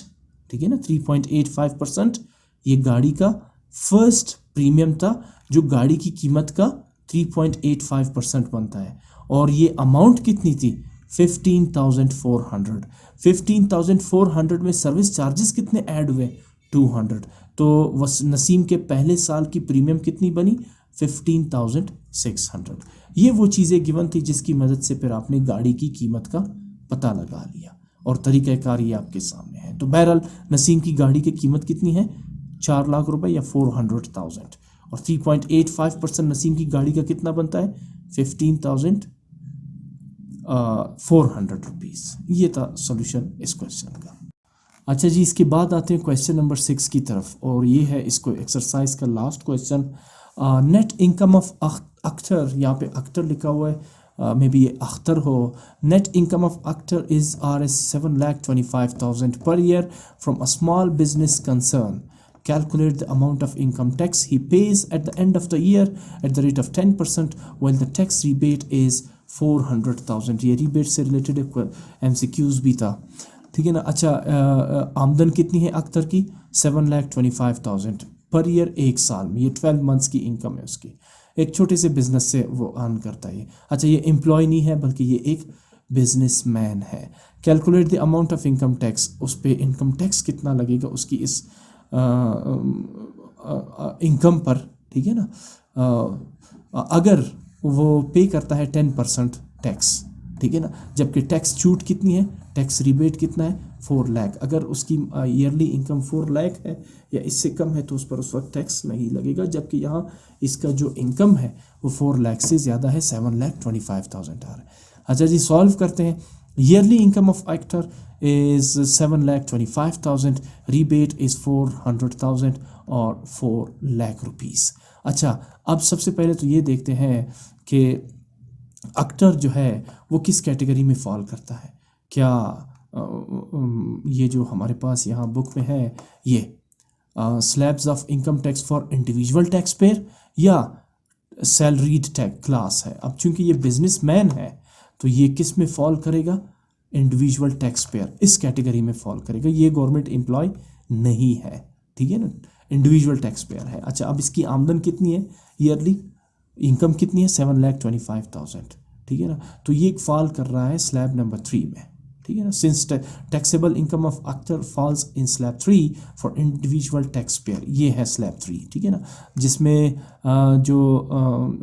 ठीक है ना, 3.85% ये गाड़ी का फर्स्ट प्रीमियम था जो गाड़ी की कीमत का 3.85% बनता है। और ये अमाउंट कितनी थी? 15,400। 15,400 में सर्विस चार्जेस कितने ऐड हुए? 200। तो नसीम के पहले साल की प्रीमियम कितनी बनी? 15,600। ये वो चीज़ें गिवन थी जिसकी मदद से फिर आपने गाड़ी की कीमत का पता लगा लिया और तरीक़ाकार ये आपके सामने है। तो बहरहाल नसीम की गाड़ी की कीमत कितनी है? 4 लाख रुपए या 400,000। और 3.85% नसीम की गाड़ी का कितना बनता है? 15,400 रुपीज़। ये था सॉल्यूशन इस क्वेश्चन का। अच्छा जी, इसके बाद आते हैं क्वेश्चन नंबर 6 की तरफ, और ये है इसको एक्सरसाइज का last question. Net income of Akhtar, यहाँ पे अख्तर लिखा हुआ है, मे बी ये अख्तर हो। Net income of Akhtar is Rs 7,25,000 per year from a small business concern. Calculate the amount of income tax he pays at the end of the year at the rate of 10%, while the tax rebate is 400,000. ये rebate से related MCQs भी था, ठीक है ना। अच्छा, आमदन कितनी है अख्तर की? 7,25,000 पर ईयर, एक साल में। ये 12 मंथ्स की इनकम है उसकी। एक छोटे से बिजनेस से वो अर्न करता है। अच्छा, ये एम्प्लॉय नहीं है बल्कि ये एक बिजनेसमैन है। Calculate the amount of income tax, उस पर इनकम टैक्स कितना लगेगा उसकी इस इनकम पर, ठीक है ना। अगर वो पे करता है 10% टैक्स, ठीक है ना, जबकि टैक्स छूट कितनी है? टैक्स रिबेट कितना है? 4 लाख। अगर उसकी ईयरली इनकम 4 लाख है या इससे कम है तो उस पर उस वक्त टैक्स नहीं लगेगा, जबकि यहाँ इसका जो इनकम है वो 4 लाख से ज़्यादा है, 7,25,000 आ रहा है। अच्छा जी, सॉल्व करते हैं। Yearly income of actor is 7,25,000, rebate is 400,000 और 4 लाख रुपीस। अच्छा, अब सबसे पहले तो ये देखते हैं कि एक्टर जो है वो किस कैटेगरी में फॉल करता है। क्या ये जो हमारे पास यहाँ बुक में है ये slabs of income tax for individual tax pair या सैलरीड टैक्स क्लास है। अब चूंकि ये बिजनेसमैन है तो ये किस में फॉल करेगा? इंडिविजुअल टैक्स पेयर, इस कैटेगरी में फॉल करेगा। ये गवर्नमेंट एम्प्लॉय नहीं है, ठीक है ना, इंडिविजुअल टैक्स पेयर है। अच्छा, अब इसकी आमदन कितनी है? ईयरली इनकम कितनी है? 7,25,000, ठीक है ना। तो ये फॉल कर रहा है स्लैब नंबर 3 में, ठीक है ना। Since taxable income of Akhtar falls in slab 3 for individual tax payer, ये है स्लैब 3, ठीक है ना, जिसमें जो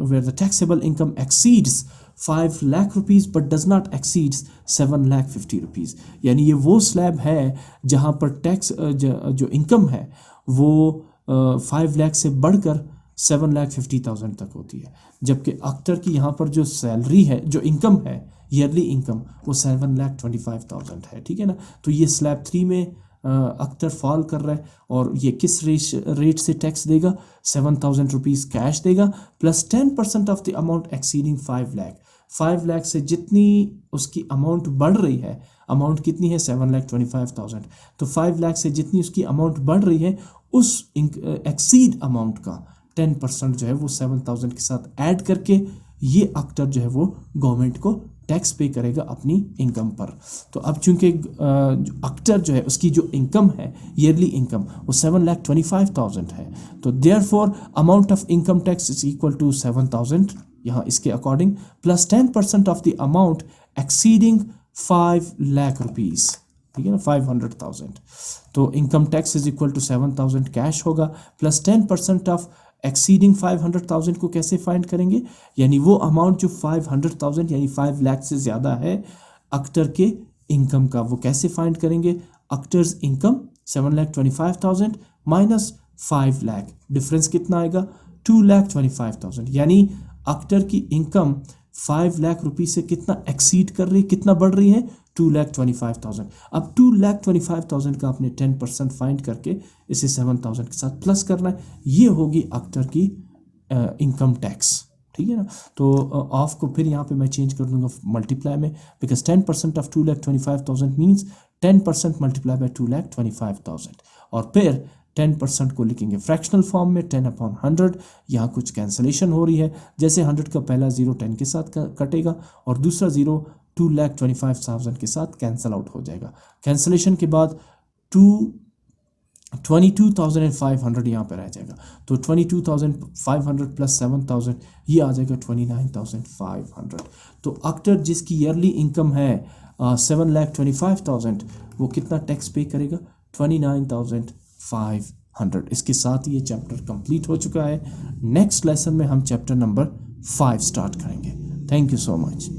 where the taxable income exceeds 5 lakh rupees but does not exceeds 7,50,000 rupees. यानी ये वो स्लैब है जहाँ पर टैक्स जो इनकम है वो 5 लाख से बढ़कर 7,50,000 तक होती है, जबकि अख्तर की यहाँ पर जो सैलरी है, जो इनकम है ईयरली इनकम, वो 7,25,000 है, ठीक है ना। तो ये स्लैब 3 में अख्तर फॉल कर रहा है और ये किस रेट से टैक्स देगा? 7,000 रुपीज़ कैश देगा plus 10% of the amount exceeding 5 lakh. 5 lakh से जितनी उसकी अमाउंट बढ़ रही है, अमाउंट कितनी है? 7,25,000। तो 5 लाख से जितनी उसकी अमाउंट बढ़ रही है उस एक्सीड अमाउंट का 10% जो है वो 7,000 के साथ ऐड करके ये अख्तर जो है वो गवर्नमेंट को टैक्स पे करेगा अपनी इनकम पर। तो अब चूंकि अख्तर जो है उसकी जो इनकम है ईयरली इनकम वो 7,25,000 है, तो therefore amount of income tax is equal to 7,000 यहाँ इसके according plus 10% of the amount exceeding 5 lakh rupees, ठीक है ना, 500,000। तो income tax is equal to 7,000 cash होगा प्लस 10% ऑफ एक्सीडिंग 500,000 को कैसे फाइंड करेंगे? यानी वो अमाउंट जो 500,000 यानी 5 लाख से ज़्यादा है अख्तर के इनकम का, वो कैसे फाइंड करेंगे? अख्तर्स इनकम 7,25,000 माइनस 5 लाख, डिफरेंस कितना आएगा? 2,25,000। यानी अख्तर की इनकम 5 लाख रुपये से कितना एक्सीड कर रही, कितना बढ़ रही है, 2,25,000। अब 2,25,000 का आपने 10% फाइंड करके इसे 7,000 के साथ प्लस करना है। ये होगी अख्तर की इनकम टैक्स, ठीक है ना। तो ऑफ को फिर यहाँ पे मैं चेंज कर दूंगा मल्टीप्लाई में, because 10% of 2,25,000 means 10% multiply bye 2,25,000, और फिर 10% को लिखेंगे फ्रैक्शनल फॉर्म में 10/100। यहाँ कुछ कैंसलेशन हो रही है, जैसे 100 का पहला जीरो 10 के साथ कटेगा और दूसरा जीरो 2,25,000 के साथ कैंसल आउट हो जाएगा। कैंसलेशन के बाद 22,500 यहाँ पर रह जाएगा, तो 22,500 प्लस 7,000 ये आ जाएगा 29,500। तो अख्तर जिसकी ईयरली इनकम है 7,25,000 वो कितना टैक्स पे करेगा, 29,500। इसके साथ ये चैप्टर कंप्लीट हो चुका है। नेक्स्ट लेसन में हम चैप्टर नंबर 5 स्टार्ट करेंगे। Thank you so much.